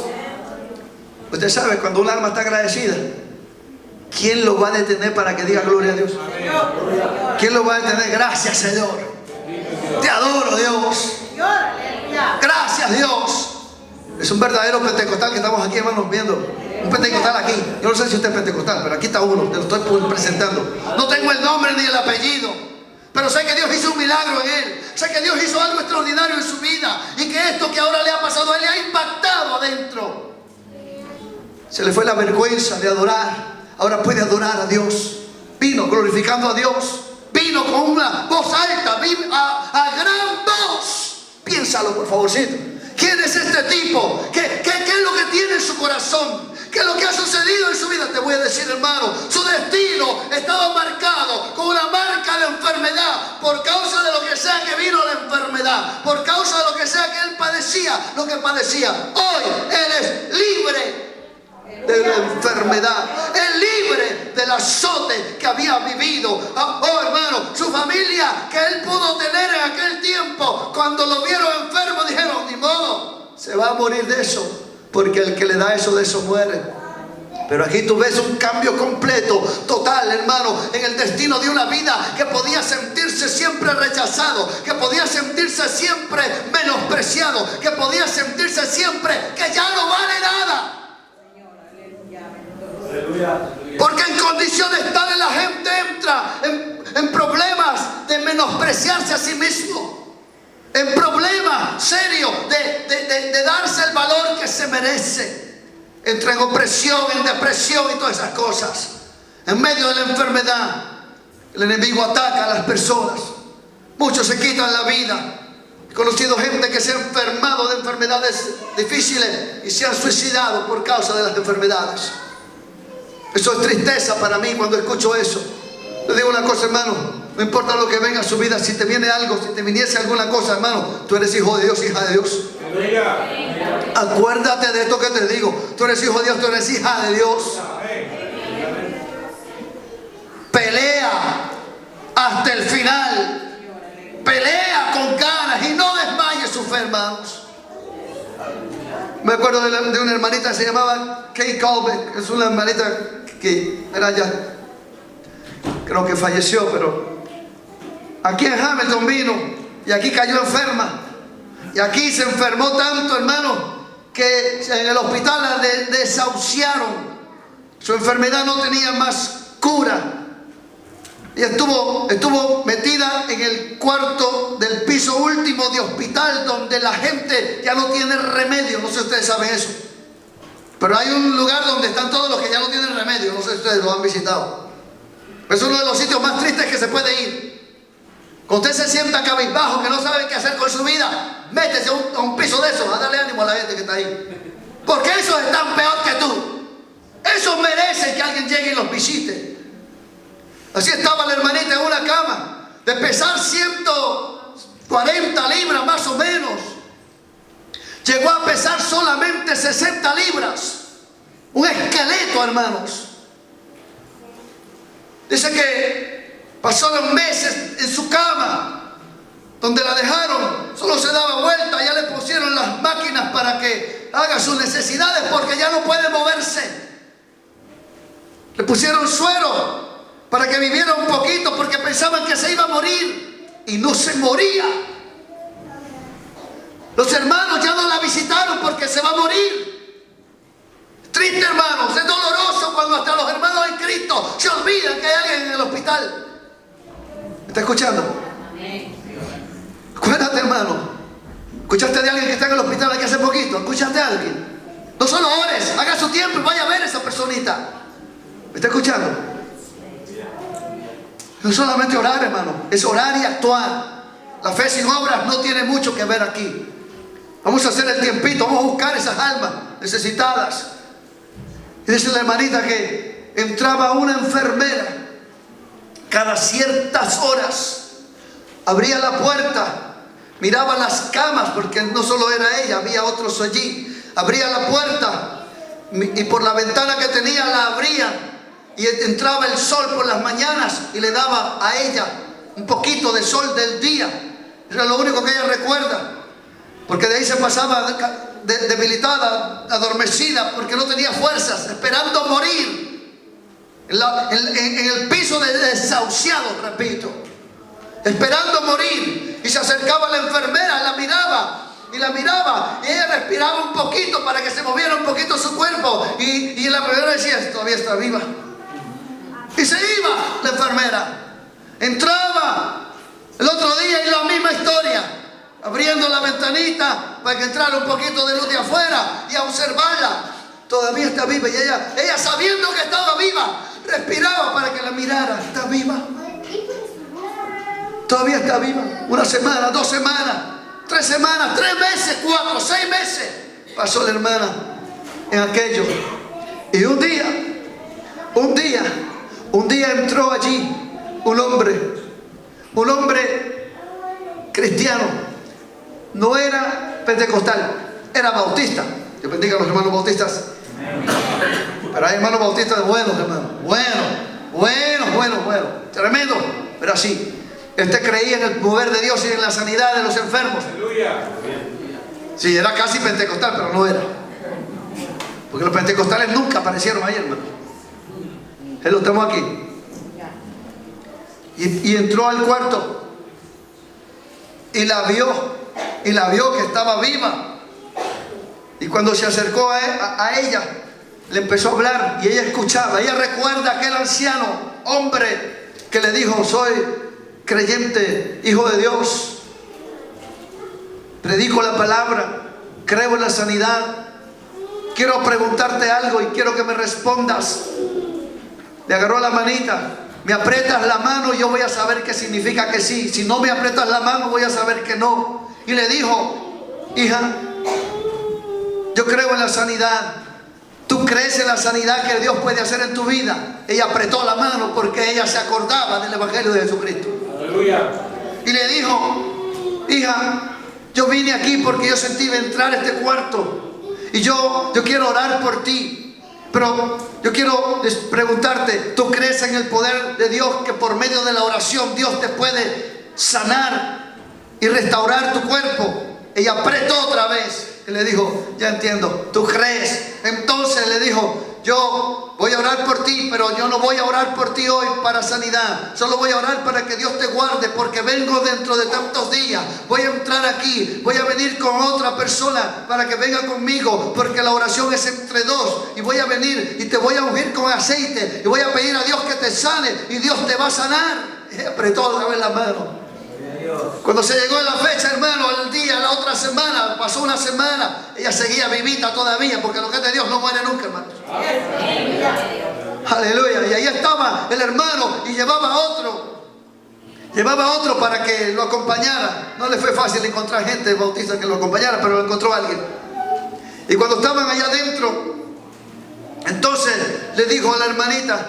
Usted sabe, cuando un alma está agradecida, ¿quién lo va a detener para que diga gloria a Dios? ¿Quién lo va a detener? Gracias, Señor. Te adoro, Dios. Gracias, Dios. Es un verdadero pentecostal que estamos aquí, hermanos, viendo. Un pentecostal aquí. Yo no sé si usted es pentecostal, pero aquí está uno. Te lo estoy presentando. No tengo el nombre ni el apellido, pero sé que Dios hizo un milagro en él. Sé que Dios hizo algo extraordinario en su vida, y que esto que ahora le ha pasado a él le ha impactado adentro. Se le fue la vergüenza de adorar. Ahora puede adorar a Dios. Vino glorificando a Dios. Vino con una voz alta, a gran voz. Piénsalo, por favorcito. ¿Quién es este tipo? ¿Qué es lo que tiene en su corazón? ¿Qué es lo que ha sucedido en su vida? Te voy a decir, hermano, su destino estaba marcado con una marca de enfermedad. Por causa de lo que sea que vino la enfermedad, por causa de lo que sea que él padecía, lo que padecía. Hoy él es libre. de la enfermedad, es libre del azote que había vivido. Oh hermano, su familia que él pudo tener en aquel tiempo, cuando lo vieron enfermo, dijeron: ni modo, se va a morir de eso, porque el que le da eso, de eso muere. Pero aquí tú ves un cambio completo, total, hermano, en el destino de una vida que podía sentirse siempre rechazado, que podía sentirse siempre menospreciado, que podía sentirse siempre que ya no vale nada. Porque en condiciones tales la gente entra en problemas de menospreciarse a sí mismo, en problemas serios de darse el valor que se merece. Entra en opresión, en depresión y todas esas cosas. En medio de la enfermedad, el enemigo ataca a las personas. Muchos se quitan la vida. He conocido gente que se ha enfermado de enfermedades difíciles y se han suicidado por causa de las enfermedades. Eso es tristeza para mí cuando escucho eso. Le digo una cosa, hermano: no importa lo que venga a su vida, si te viene algo, si te viniese alguna cosa, hermano, tú eres hijo de Dios, hija de Dios. Acuérdate de esto que te digo: tú eres hijo de Dios, tú eres hija de Dios. Pelea hasta el final, pelea con ganas y no desmayes su fe, hermanos. Me acuerdo de una hermanita que se llamaba Kay Colbeck. Es una hermanita que era ya, creo que falleció, pero aquí en Hamilton vino y aquí cayó enferma. Y aquí se enfermó tanto, hermano, que en el hospital la desahuciaron. Su enfermedad no tenía más cura. Y estuvo metida en el cuarto del piso último de hospital, donde la gente ya no tiene remedio. No sé si ustedes saben eso, pero hay un lugar donde están todos los que ya no tienen remedio. No sé si ustedes lo han visitado. Es uno de los sitios más tristes que se puede ir. Cuando usted se sienta cabizbajo, que no sabe qué hacer con su vida, métese a un piso de esos a darle ánimo a la gente que está ahí, porque esos están peor que tú. Esos merecen que alguien llegue y los visite. Así estaba la hermanita en una cama, de pesar 140 libras más o menos. Llegó a pesar solamente 60 libras. Un esqueleto, hermanos. Dice que pasaron meses en su cama, donde la dejaron, solo se daba vuelta. Ya le pusieron las máquinas para que haga sus necesidades, porque ya no puede moverse. Le pusieron suero para que viviera un poquito, porque pensaban que se iba a morir, y no se moría. Los hermanos ya no la visitaron porque se va a morir. Triste, hermanos, es doloroso cuando hasta los hermanos en Cristo se olvidan que hay alguien en el hospital. ¿Me está escuchando? Acuérdate, hermano. ¿Escuchaste de alguien que está en el hospital aquí hace poquito? ¿Escuchaste a alguien? No solo ores, haga su tiempo y vaya a ver a esa personita. ¿Me está escuchando? No solamente orar, hermano, es orar y actuar. La fe sin obras no tiene mucho que ver aquí. Vamos a hacer el tiempito, vamos a buscar esas almas necesitadas. Y dice la hermanita que entraba una enfermera cada ciertas horas, abría la puerta, miraba las camas, porque no solo era ella, había otros allí. Abría la puerta y por la ventana que tenía la abría. Y entraba el sol por las mañanas y le daba a ella un poquito de sol del día. Era lo único que ella recuerda. Porque de ahí se pasaba debilitada, adormecida, porque no tenía fuerzas, esperando morir. En el piso de desahuciados, repito. Esperando morir. Y se acercaba a la enfermera, la miraba. Y la miraba, y ella respiraba un poquito para que se moviera un poquito su cuerpo. Y la enfermera decía: todavía está viva. Y se iba la enfermera. Entraba el otro día y la misma historia, abriendo la ventanita para que entrara un poquito de luz de afuera y a observarla. Todavía está viva. Y ella sabiendo que estaba viva, respiraba para que la mirara. Está viva. Todavía está viva. 1 semana, 2 semanas, 3 semanas, 3 meses, 4, 6 meses. Pasó la hermana en aquello. Y un día entró allí un hombre cristiano. No era pentecostal, era bautista. Dios bendiga a los hermanos bautistas. Pero hay hermanos bautistas buenos, hermano. Bueno. Tremendo. Pero así. Este creía en el poder de Dios y en la sanidad de los enfermos. Sí, era casi pentecostal, pero no era. Porque los pentecostales nunca aparecieron ahí, hermano. Lo estamos aquí. Y entró al cuarto. Y la vio que estaba viva. Y cuando se acercó a ella, le empezó a hablar y ella escuchaba. Ella recuerda a aquel anciano hombre que le dijo: soy creyente, hijo de Dios, predico la palabra, creo en la sanidad, quiero preguntarte algo y quiero que me respondas. Le agarró la manita: me aprietas la mano y yo voy a saber qué significa que sí. Si no me aprietas la mano, voy a saber que no. Y le dijo: hija, yo creo en la sanidad. ¿Tú crees en la sanidad que Dios puede hacer en tu vida? Ella apretó la mano porque ella se acordaba del Evangelio de Jesucristo. Aleluya. Y le dijo: hija, yo vine aquí porque yo sentí entrar a este cuarto y yo quiero orar por ti. Pero yo quiero preguntarte: ¿tú crees en el poder de Dios, que por medio de la oración Dios te puede sanar y restaurar tu cuerpo? Ella apretó otra vez y le dijo: ya entiendo, ¿tú crees? Entonces le dijo: yo voy a orar por ti, pero yo no voy a orar por ti hoy para sanidad. Solo voy a orar para que Dios te guarde, porque vengo dentro de tantos días. Voy a entrar aquí, voy a venir con otra persona para que venga conmigo, porque la oración es entre dos. Y voy a venir y te voy a ungir con aceite y voy a pedir a Dios que te sane y Dios te va a sanar. Y apretó otra vez la mano. Cuando se llegó la fecha, hermano, el día, la otra semana, pasó una semana, ella seguía vivita todavía, porque lo que es de Dios no muere nunca, hermano. Aleluya. Y ahí estaba el hermano y llevaba a otro para que lo acompañara. No le fue fácil encontrar gente bautista que lo acompañara, pero lo encontró alguien. Y cuando estaban allá adentro, entonces le dijo a la hermanita: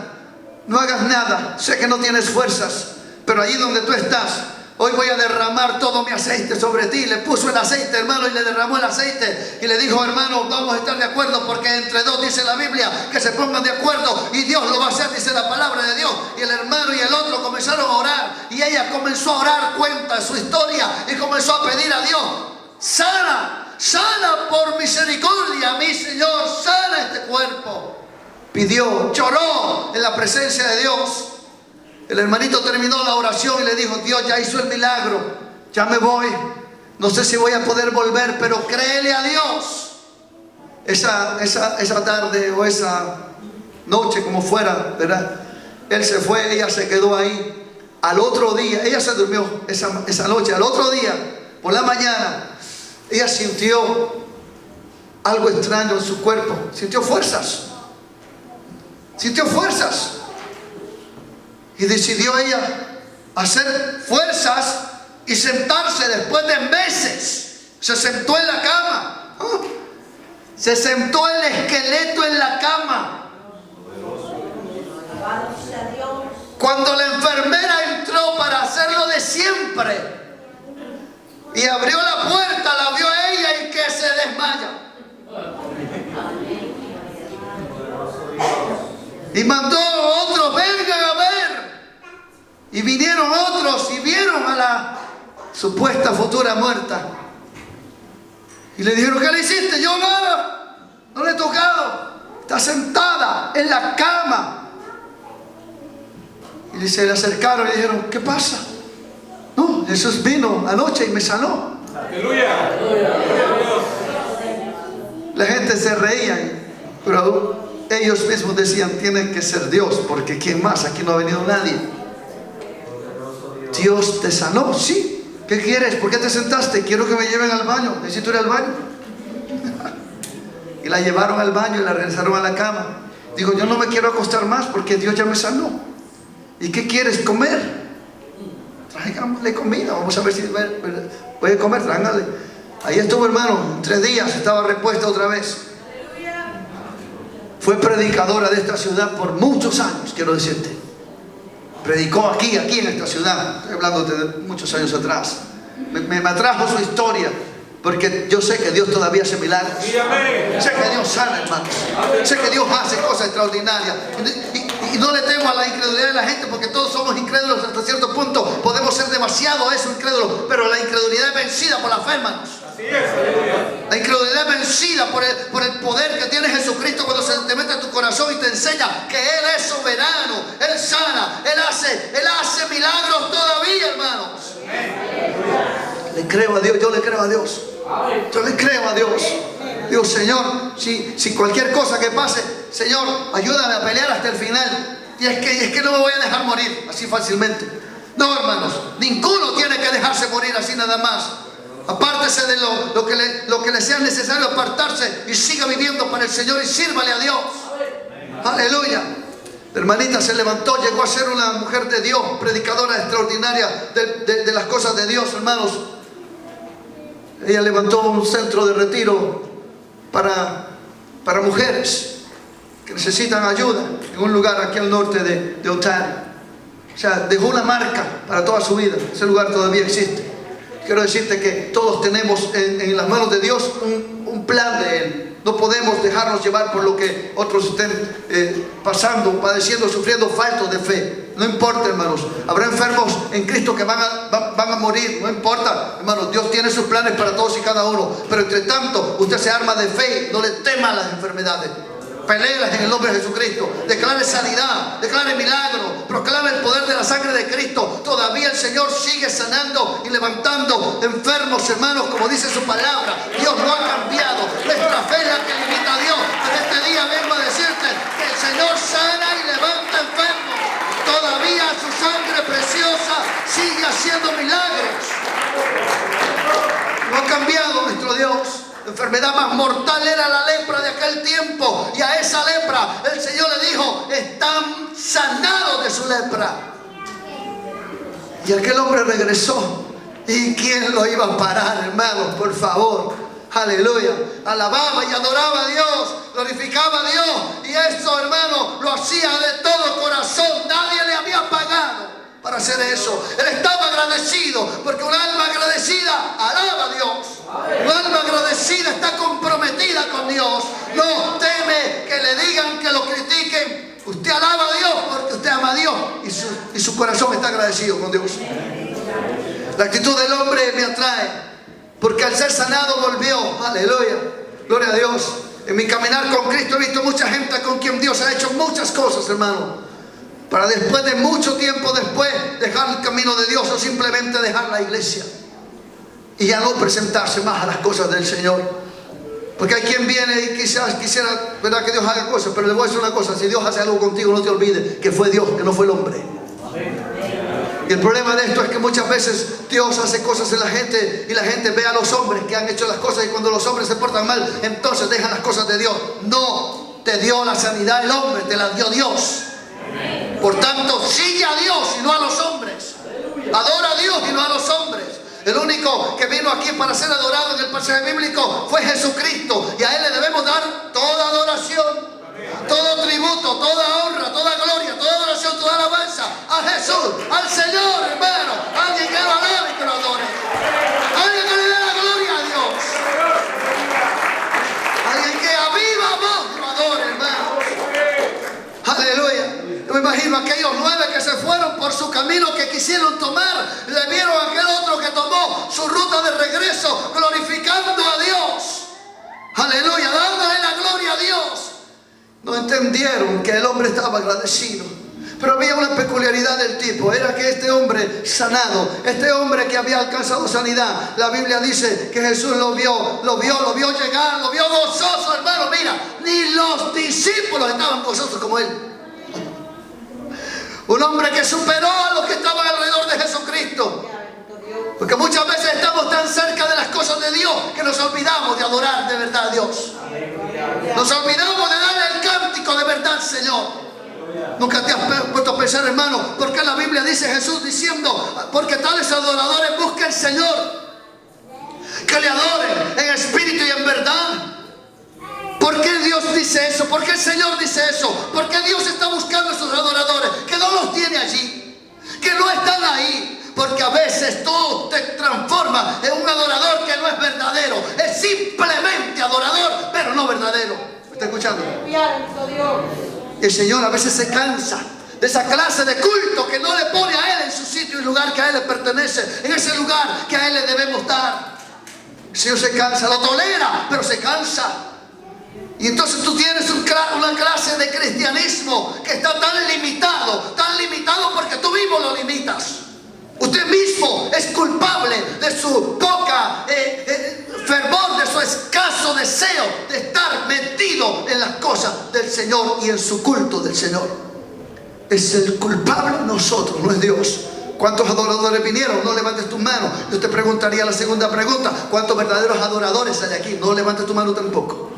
no hagas nada, sé que no tienes fuerzas, pero allí donde tú estás, hoy voy a derramar todo mi aceite sobre ti. Le puso el aceite, hermano, y le derramó el aceite. Y le dijo: hermano, vamos a estar de acuerdo, porque entre dos, dice la Biblia, que se pongan de acuerdo. Y Dios lo va a hacer, dice la palabra de Dios. Y el hermano y el otro comenzaron a orar. Y ella comenzó a orar, cuenta su historia. Y comenzó a pedir a Dios: sana por misericordia, mi Señor, sana este cuerpo. Pidió, lloró en la presencia de Dios. El hermanito terminó la oración y le dijo: Dios ya hizo el milagro, ya me voy, no sé si voy a poder volver, pero créele a Dios. Esa tarde o esa noche, como fuera, ¿verdad? Él se fue, ella se quedó ahí. Al otro día, ella se durmió esa noche. Al otro día, por la mañana, ella sintió algo extraño en su cuerpo. Sintió fuerzas. Y decidió ella hacer fuerzas y sentarse después de meses. Se sentó en la cama. Se sentó el esqueleto en la cama. Cuando la enfermera entró para hacerlo de siempre y abrió la puerta, la vio a ella y que se desmaya. Y mandó a otros: vengan a ver. Y vinieron otros y vieron a la supuesta futura muerta. Y le dijeron: ¿qué le hiciste? Yo nada, no le he tocado. Está sentada en la cama. Y se le acercaron y le dijeron: ¿qué pasa? No, Jesús vino anoche y me sanó. Aleluya. La gente se reía, pero ellos mismos decían: tiene que ser Dios, porque ¿quién más? Aquí no ha venido nadie. Dios te sanó, sí. ¿Qué quieres? ¿Por qué te sentaste? Quiero que me lleven al baño. Necesito ir al baño. Y la llevaron al baño y la regresaron a la cama. Digo: yo no me quiero acostar más porque Dios ya me sanó. ¿Y qué quieres comer? Traigámosle comida. Vamos a ver si puede comer. Tráigale. Ahí estuvo, hermano, 3 días. Estaba repuesta otra vez. Fue predicadora de esta ciudad por muchos años, quiero decirte. Predicó aquí en esta ciudad. Estoy hablando de muchos años atrás. Me atrajo su historia. Porque yo sé que Dios todavía hace milagros. Sé que Dios sana, hermanos. Sé que Dios hace cosas extraordinarias. Y no le temo a la incredulidad de la gente, porque todos somos incrédulos hasta cierto punto. Podemos ser demasiado eso, incrédulos. Pero la incredulidad es vencida por la fe, hermanos. La incredulidad es vencida por el poder que tiene Jesucristo cuando se te mete en tu corazón y te enseña que Él es soberano, Él sana, Él hace milagros todavía, hermanos. Le creo a Dios, yo le creo a Dios. Yo le creo a Dios. Digo, Señor, si cualquier cosa que pase, Señor, ayúdame a pelear hasta el final. Y es que no me voy a dejar morir así fácilmente. No, hermanos, ninguno tiene que dejarse morir así nada más. Apártese de lo que le sea necesario apartarse y siga viviendo para el Señor y sírvale a Dios. Aleluya. La hermanita se levantó, llegó a ser una mujer de Dios, predicadora extraordinaria de las cosas de Dios, hermanos. Ella levantó un centro de retiro para mujeres que necesitan ayuda en un lugar aquí al norte de Ontario. O sea, dejó una marca para toda su vida. Ese lugar todavía existe. Quiero decirte que todos tenemos en las manos de Dios un plan de Él. No podemos dejarnos llevar por lo que otros estén pasando, padeciendo, sufriendo, faltos de fe. No importa, hermanos. Habrá enfermos en Cristo que van a morir. No importa, hermanos. Dios tiene sus planes para todos y cada uno. Pero entre tanto, usted se arma de fe. No le tema a las enfermedades. Peléelas en el nombre de Jesucristo. Declare sanidad, declare milagro, proclame el poder de la sangre de Cristo. Todavía el Señor sigue sanando y levantando enfermos, hermanos, como dice su palabra. Dios no ha cambiado. Nuestra fe es la que limita a Dios. Pero este día vengo a decirte que el Señor sana y levanta enfermos. Todavía su sangre preciosa sigue haciendo milagros. No ha cambiado nuestro Dios. La enfermedad más mortal era la lepra de aquel tiempo, y a esa lepra el Señor le dijo: están sanados de su lepra. Y aquel hombre regresó. ¿Y quién lo iba a parar, hermanos? Por favor, aleluya. Alababa y adoraba a Dios, glorificaba a Dios, y eso, hermano, lo hacía de todo corazón. Nadie le había pagado para hacer eso. Él estaba agradecido, porque un alma agradecida alaba a Dios. Un alma agradecida está comprometida con Dios. No teme que le digan, que lo critiquen. Usted alaba a Dios porque usted ama a Dios y su corazón está agradecido con Dios. La actitud del hombre me atrae, porque al ser sanado volvió. Aleluya, gloria a Dios. En mi caminar con Cristo he visto mucha gente con quien Dios ha hecho muchas cosas, hermano, para después de mucho tiempo después dejar el camino de Dios, o simplemente dejar la iglesia y ya no presentarse más a las cosas del Señor. Porque hay quien viene y quizás quisiera, ¿verdad?, que Dios haga cosas. Pero le voy a decir una cosa: si Dios hace algo contigo, no te olvides que fue Dios, que no fue el hombre. Y el problema de esto es que muchas veces Dios hace cosas en la gente y la gente ve a los hombres que han hecho las cosas, y cuando los hombres se portan mal, entonces dejan las cosas de Dios. No te dio la sanidad el hombre, te la dio Dios. Por tanto, sigue a Dios y no a los hombres. Adora a Dios y no a los hombres. El único que vino aquí para ser adorado en el pasaje bíblico fue Jesucristo, y a Él le debemos dar toda adoración, todo tributo, toda honra, toda gloria, toda adoración, toda alabanza a Jesús, al Señor, hermano. Alguien que lo alabe y que lo adore. Alguien que le dé la gloria a Dios. Alguien que a viva voz lo adore, hermano. Aleluya. Yo me imagino aquellos 9 que se fueron por su camino, que quisieron tomar, le vieron a aquel otro que tomó su ruta de regreso, glorificando a Dios. Aleluya, dándole la gloria a Dios. No entendieron que el hombre estaba agradecido. Pero había una peculiaridad del tipo: era que este hombre sanado, este hombre que había alcanzado sanidad, la Biblia dice que Jesús lo vio llegar, lo vio gozoso, hermano. Mira, ni los discípulos estaban gozosos como él. Un hombre que superó a los que estaban alrededor de Jesucristo. Porque muchas veces estamos tan cerca de las cosas de Dios que nos olvidamos de adorar de verdad a Dios. Nos olvidamos de darle el cántico de verdad, Señor. Nunca te has puesto a pensar, hermano, por qué la Biblia dice Jesús diciendo: porque tales adoradores buscan al Señor, que le adoren en espíritu y en verdad. ¿Por qué Dios dice eso? ¿Por qué el Señor dice eso? ¿Por qué Dios está buscando a sus adoradores? Que no los tiene allí, que no están ahí. Porque a veces tú te transformas en un adorador que no es verdadero. ¿Me está escuchando? Aleluya, bendito Dios. El Señor a veces se cansa de esa clase de culto que no le pone a Él en su sitio y lugar que a Él le pertenece, en ese lugar que a Él le debemos dar. El Señor se cansa, lo tolera, pero se cansa. Y entonces tú tienes una clase de cristianismo que está tan limitado porque tú mismo lo limitas. Usted mismo es culpable de su poca fervor, de su escaso deseo de estar metido en las cosas del Señor y en su culto del Señor. Es el culpable nosotros, no es Dios. ¿Cuántos adoradores vinieron? No levantes tu mano. Yo te preguntaría la segunda pregunta: ¿cuántos verdaderos adoradores hay aquí? No levantes tu mano tampoco.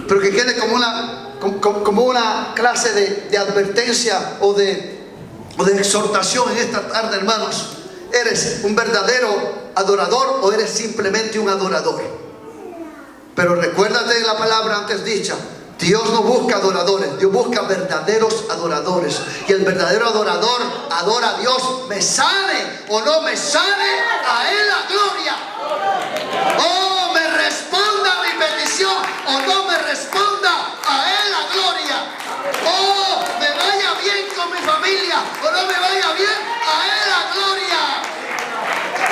Pero que quede como una clase de advertencia o de exhortación en esta tarde, hermanos. ¿Eres un verdadero adorador o eres simplemente un adorador? Pero recuérdate de la palabra antes dicha: Dios no busca adoradores, Dios busca verdaderos adoradores. Y el verdadero adorador adora a Dios, me sane o no me sane, a Él la gloria. Oh, me responda mi petición o no me responda, a Él la gloria. Oh, me vaya bien con mi familia o no me vaya bien, a Él la gloria.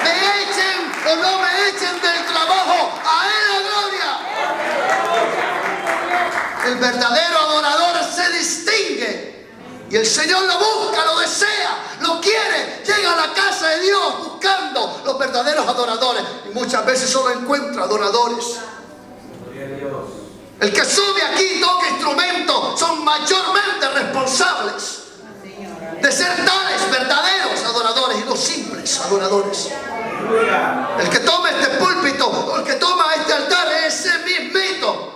Me echen o no me echen del trabajo, a Él la gloria. El verdadero adorador se distingue y el Señor lo busca, lo desea, lo quiere. Llega a la casa de Dios buscando los verdaderos adoradores y muchas veces solo encuentra adoradores. El que sube aquí y toca instrumentos son mayormente responsables de ser tales verdaderos adoradores y no simples adoradores. El que toma este púlpito o el que toma este altar, ese mismito,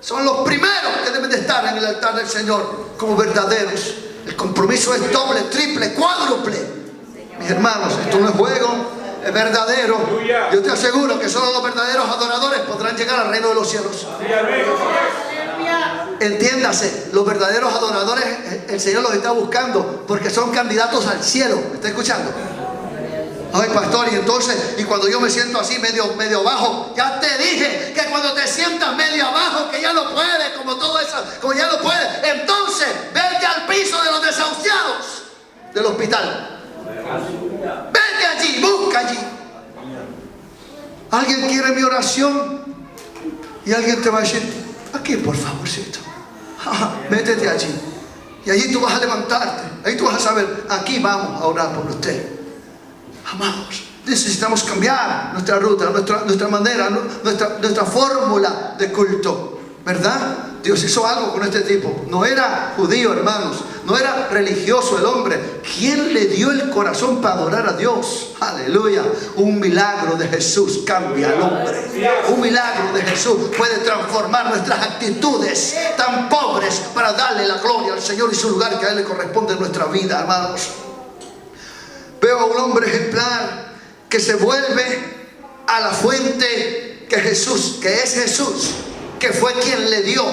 son los primeros que deben de estar en el altar del Señor como verdaderos. El compromiso es doble, triple, cuádruple. Mis hermanos, esto no es juego, es verdadero. Yo te aseguro que solo los verdaderos adoradores podrán llegar al reino de los cielos. Entiéndase, los verdaderos adoradores el Señor los está buscando porque son candidatos al cielo. ¿Me está escuchando? Ay, pastor, y cuando yo me siento así medio bajo, ya te dije que cuando te sientas medio abajo, que ya no puedes, como todo eso, como ya no puedes, entonces vete al piso de los desahuciados del hospital. Vete allí, busca allí. Alguien quiere mi oración y alguien te va a decir: aquí, por favorcito, métete allí. Y allí tú vas a levantarte, ahí tú vas a saber: aquí vamos a orar por usted. Amados, necesitamos cambiar nuestra ruta, nuestra manera, nuestra fórmula de culto, ¿verdad? Dios hizo algo con este tipo. No era judío, hermanos, no era religioso el hombre. ¿Quién le dio el corazón para adorar a Dios? Aleluya. Un milagro de Jesús cambia al hombre. Un milagro de Jesús puede transformar nuestras actitudes tan pobres para darle la gloria al Señor y su lugar que a Él le corresponde en nuestra vida, hermanos. Veo a un hombre ejemplar que se vuelve a la fuente que es Jesús, que fue quien le dio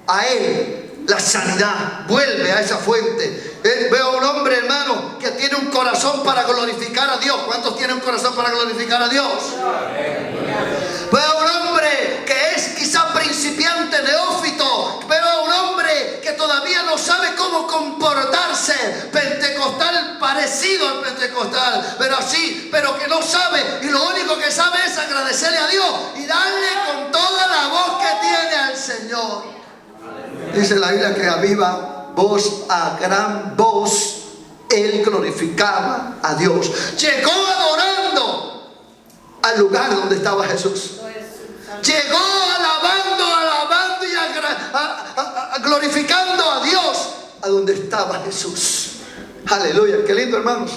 a él la sanidad. Vuelve a esa fuente. Veo a un hombre, hermano, que tiene un corazón para glorificar a Dios. ¿Cuántos tienen un corazón para glorificar a Dios? Veo a un hombre que es quizá principiante, neófito. Veo a un hombre que todavía no sabe cómo comportarse, pentecostal, parecido al pentecostal, pero que no sabe, y lo único que sabe es agradecerle a Dios y darle con toda la voz que tiene al Señor. Dice la Biblia que a viva voz, a gran voz, él glorificaba a Dios. Llegó adorando al lugar donde estaba Jesús. Llegó alabando y glorificando a Dios a donde estaba Jesús. Aleluya, qué lindo, hermanos.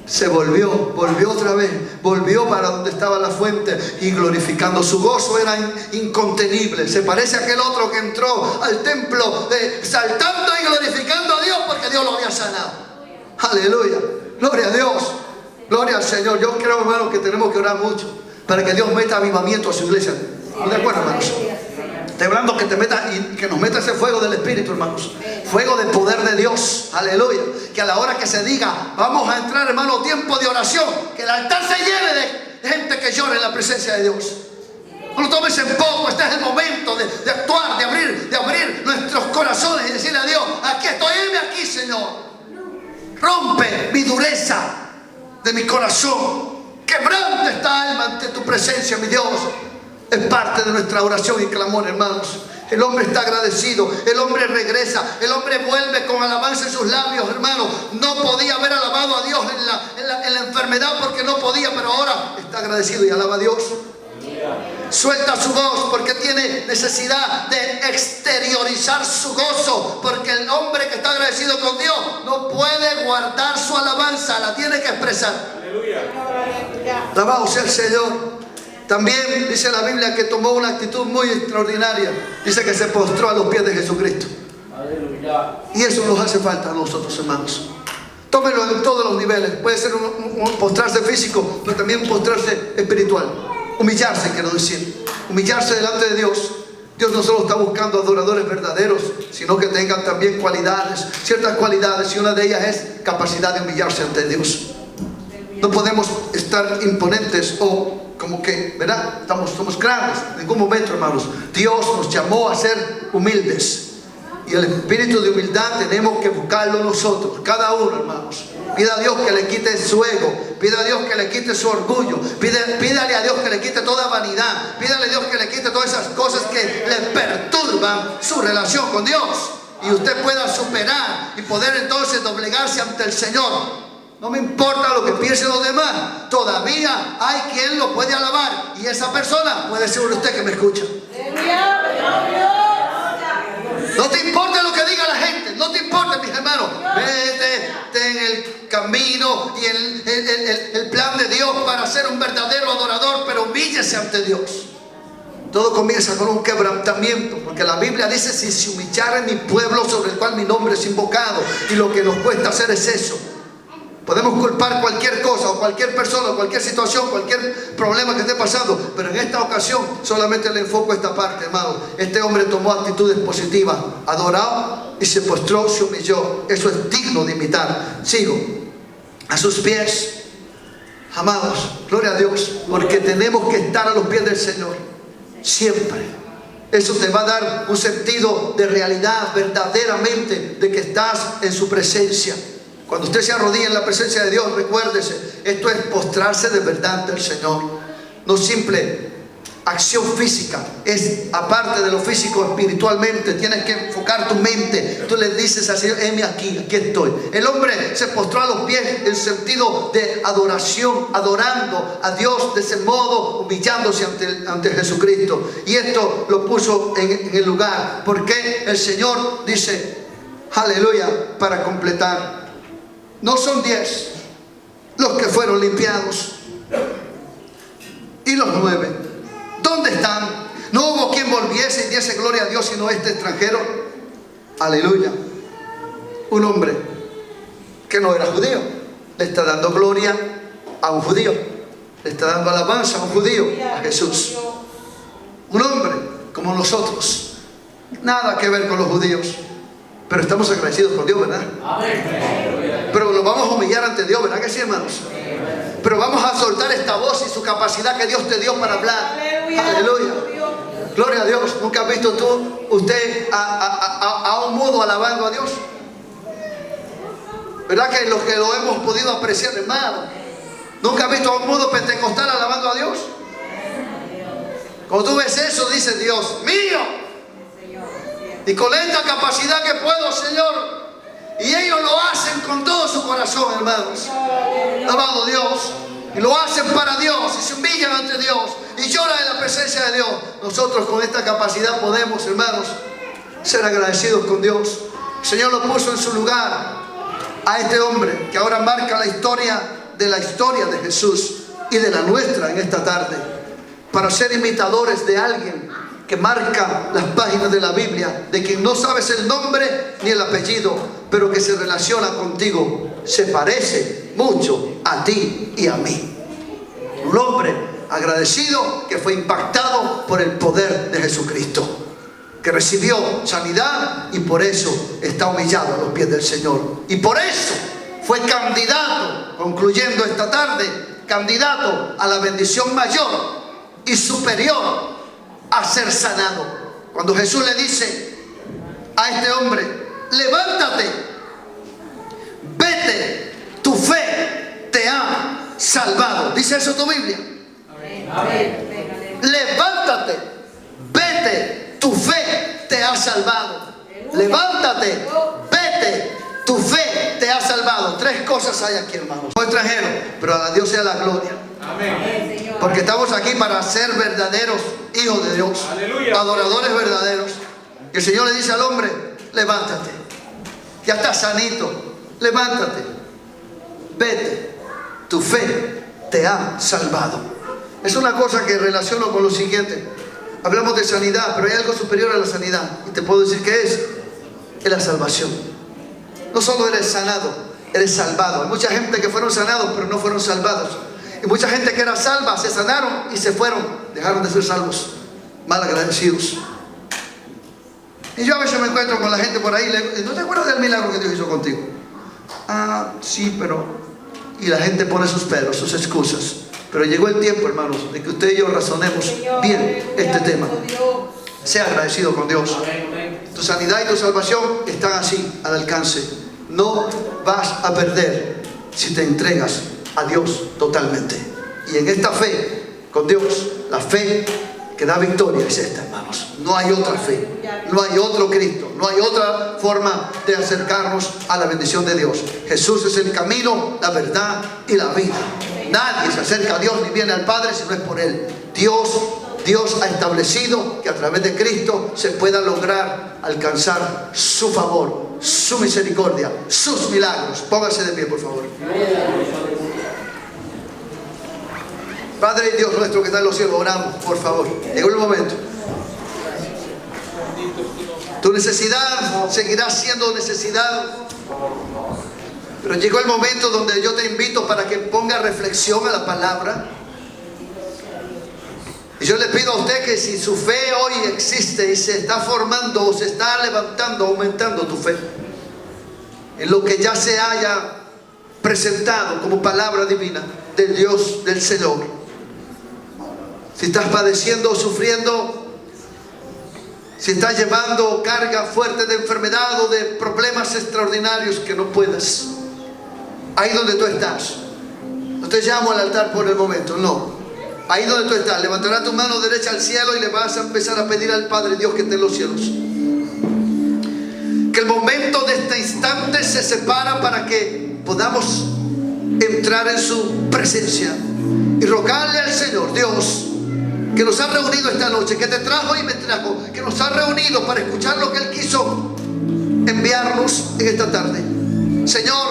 Se volvió otra vez, volvió para donde estaba la fuente y glorificando. Su gozo era incontenible. Se parece a aquel otro que entró al templo saltando y glorificando a Dios porque Dios lo había sanado. Aleluya, gloria a Dios, gloria al Señor. Yo creo, hermano, que tenemos que orar mucho para que Dios meta avivamiento a su iglesia. ¿No de acuerdo, hermanos? Estoy hablando que te meta y que nos meta ese fuego del Espíritu, hermanos. Fuego del poder de Dios. Aleluya. Que a la hora que se diga, vamos a entrar, hermano, tiempo de oración, que el altar se llene de gente que llore en la presencia de Dios. No lo tomes en poco. Este es el momento de actuar, de abrir nuestros corazones y decirle a Dios: aquí estoy, heme aquí, Señor. Rompe mi dureza de mi corazón. Quebranta esta alma ante tu presencia, mi Dios. Es parte de nuestra oración y clamor, hermanos. El hombre está agradecido, el hombre regresa, el hombre vuelve con alabanza en sus labios, hermano. No podía haber alabado a Dios en la enfermedad porque no podía, pero ahora está agradecido y alaba a Dios. Suelta su voz porque tiene necesidad de exteriorizar su gozo, porque el hombre que está agradecido con Dios no puede guardar su alabanza, la tiene que expresar. Alabado sea el Señor. También dice la Biblia que tomó una actitud muy extraordinaria. Dice que se postró a los pies de Jesucristo. Aleluya. Y eso nos hace falta a nosotros, hermanos. Tómenlo en todos los niveles. Puede ser un postrarse físico, pero también un postrarse espiritual. Humillarse, quiero decir. Humillarse delante de Dios. Dios no solo está buscando adoradores verdaderos, sino que tengan también cualidades, ciertas cualidades, y una de ellas es capacidad de humillarse ante Dios. No podemos estar imponentes o como que, ¿verdad? Somos grandes. En ningún momento, hermanos. Dios nos llamó a ser humildes. Y el espíritu de humildad tenemos que buscarlo nosotros, cada uno, hermanos. Pida a Dios que le quite su ego. Pida a Dios que le quite su orgullo. Pídale a Dios que le quite toda vanidad. Pídale a Dios que le quite todas esas cosas que le perturban su relación con Dios. Y usted pueda superar y poder entonces doblegarse ante el Señor. No me importa lo que piensen los demás. Todavía hay quien lo puede alabar. Y esa persona puede ser usted que me escucha. No te importa lo que diga la gente. No te importa, mis hermanos. Vete en el camino y el plan de Dios para ser un verdadero adorador. Pero humíllese ante Dios. Todo comienza con un quebrantamiento, porque la Biblia dice: si se humillara mi pueblo sobre el cual mi nombre es invocado. Y lo que nos cuesta hacer es eso. Podemos culpar cualquier cosa o cualquier persona, cualquier situación, cualquier problema que esté pasando, pero en esta ocasión solamente le enfoco esta parte, hermano. Este hombre tomó actitudes positivas, adoró y se postró, se humilló. Eso es digno de imitar. Sigo a sus pies, amados, gloria a Dios, porque tenemos que estar a los pies del Señor siempre. Eso te va a dar un sentido de realidad verdaderamente, de que estás en su presencia. Cuando usted se arrodilla en la presencia de Dios, recuérdese, esto es postrarse de verdad ante el Señor. No simple acción física, es aparte de lo físico, espiritualmente. Tienes que enfocar tu mente. Tú le dices al Señor: heme aquí, aquí estoy. El hombre se postró a los pies en sentido de adoración, adorando a Dios de ese modo, humillándose ante Jesucristo. Y esto lo puso en el lugar, porque el Señor dice, aleluya, para completar: no son 10 los que fueron limpiados, y los 9, ¿dónde están? No hubo quien volviese y diese gloria a Dios sino este extranjero. Aleluya. Un hombre que no era judío le está dando gloria a un judío, le está dando alabanza a un judío, a Jesús. Un hombre como nosotros, nada que ver con los judíos, pero estamos agradecidos con Dios, ¿verdad? Pero lo vamos a humillar ante Dios, ¿verdad que sí, hermanos? Pero vamos a soltar esta voz y su capacidad que Dios te dio para hablar. Aleluya. Gloria a Dios. ¿Nunca has visto usted a un mudo alabando a Dios? ¿Verdad que los que lo hemos podido apreciar, hermano? ¿Nunca has visto a un mudo pentecostal alabando a Dios? Cuando tú ves eso, dice Dios mío. Y con esta capacidad que puedo, Señor. Y ellos lo hacen con todo su corazón, hermanos. Alabado Dios. Y lo hacen para Dios. Y se humillan ante Dios. Y lloran en la presencia de Dios. Nosotros con esta capacidad podemos, hermanos, ser agradecidos con Dios. El Señor lo puso en su lugar a este hombre que ahora marca la historia de Jesús y de la nuestra en esta tarde. Para ser imitadores de alguien que marca las páginas de la Biblia, de quien no sabes el nombre ni el apellido, pero que se relaciona contigo, se parece mucho a ti y a mí. Un hombre agradecido que fue impactado por el poder de Jesucristo, que recibió sanidad y por eso está humillado a los pies del Señor. Y por eso fue candidato, concluyendo esta tarde, candidato a la bendición mayor y superior a ser sanado. Cuando Jesús le dice a este hombre: levántate, vete, tu fe te ha salvado. ¿Dice eso tu Biblia? Levántate, vete, tu fe te ha salvado. Levántate, vete, tu fe te ha salvado. Tres cosas hay aquí, hermanos. No extranjero, pero a Dios sea la gloria. Amén. Porque estamos aquí para ser verdaderos hijos de Dios. Aleluya. Adoradores verdaderos. Y el Señor le dice al hombre: levántate, ya estás sanito, levántate, vete, tu fe te ha salvado. Es una cosa que relaciono con lo siguiente. Hablamos de sanidad, pero hay algo superior a la sanidad, y te puedo decir que es la salvación. No solo eres sanado, eres salvado. Hay mucha gente que fueron sanados pero no fueron salvados, y mucha gente que era salva se sanaron y se fueron, dejaron de ser salvos, mal agradecidos. Y yo a veces me encuentro con la gente por ahí, ¿no te acuerdas del milagro que Dios hizo contigo? Ah, sí, pero... Y la gente pone sus peros, sus excusas. Pero llegó el tiempo, hermanos, de que usted y yo razonemos bien este tema. Sea agradecido con Dios. Tu sanidad y tu salvación están así, al alcance. No vas a perder si te entregas a Dios totalmente. Y en esta fe con Dios, la fe que da victoria es esta, hermanos. No hay otra fe, no hay otro Cristo, no hay otra forma de acercarnos a la bendición de Dios. Jesús es el camino, la verdad y la vida. Nadie se acerca a Dios ni viene al Padre si no es por Él. Dios ha establecido que a través de Cristo se pueda lograr alcanzar su favor, su misericordia, sus milagros. Póngase de pie, por favor. Padre y Dios nuestro que está en los cielos, oramos, por favor. Llegó el momento. Tu necesidad seguirá siendo necesidad, pero llegó el momento donde yo te invito para que ponga reflexión a la palabra. Y yo le pido a usted que si su fe hoy existe y se está formando o se está levantando, aumentando tu fe en lo que ya se haya presentado como palabra divina del Dios, del Señor. Si estás padeciendo o sufriendo, si estás llevando carga fuerte de enfermedad o de problemas extraordinarios que no puedas, ahí donde tú estás, no te llamo al altar por el momento, no. Ahí donde tú estás, levantarás tu mano derecha al cielo y le vas a empezar a pedir al Padre Dios que esté en los cielos que el momento de este instante se separa para que podamos entrar en su presencia y rogarle al Señor Dios que nos ha reunido esta noche, que te trajo y me trajo, que nos ha reunido para escuchar lo que Él quiso enviarnos en esta tarde. Señor,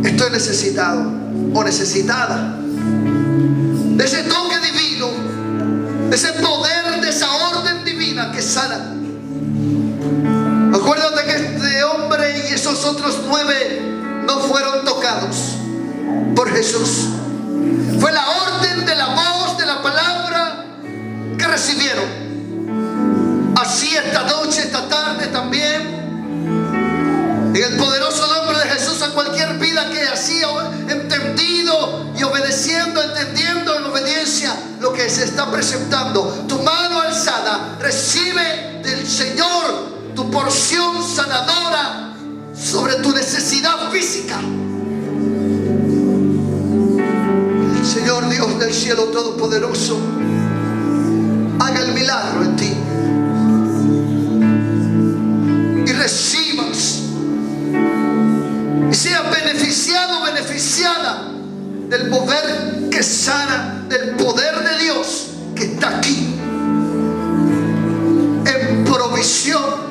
estoy necesitado o necesitada de ese toque divino, de ese poder, de esa orden divina que sana. Acuérdate que este hombre y esos otros 9 no fueron tocados por Jesús. Fue la orden de la voz, de la palabra que recibieron. Así esta noche, esta tarde también, en el poderoso nombre de Jesús, a cualquier vida que así ha entendido y obedeciendo, entendiendo en obediencia lo que se está presentando, tu mano alzada, recibe del Señor tu porción sanadora sobre tu necesidad física. El Señor Dios del cielo todopoderoso haga el milagro en ti y recibas y seas beneficiado, beneficiada del mover que sana, del poder de Dios que está aquí en provisión,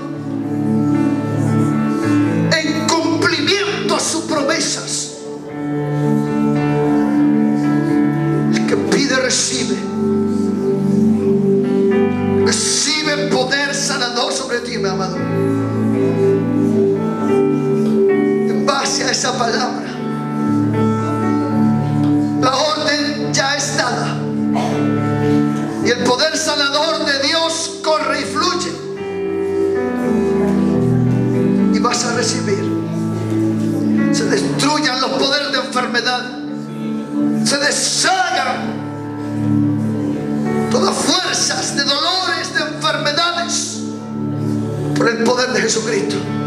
en cumplimiento a sus promesas. El que pide recibe. Recibe poder sanador sobre ti, mi amado. En base a esa palabra, la orden ya es dada y el poder sanador de Dios corre y fluye, y vas a recibir. Se destruyan los poderes de enfermedad, se deshagan todas fuerzas de dolor Jesucristo.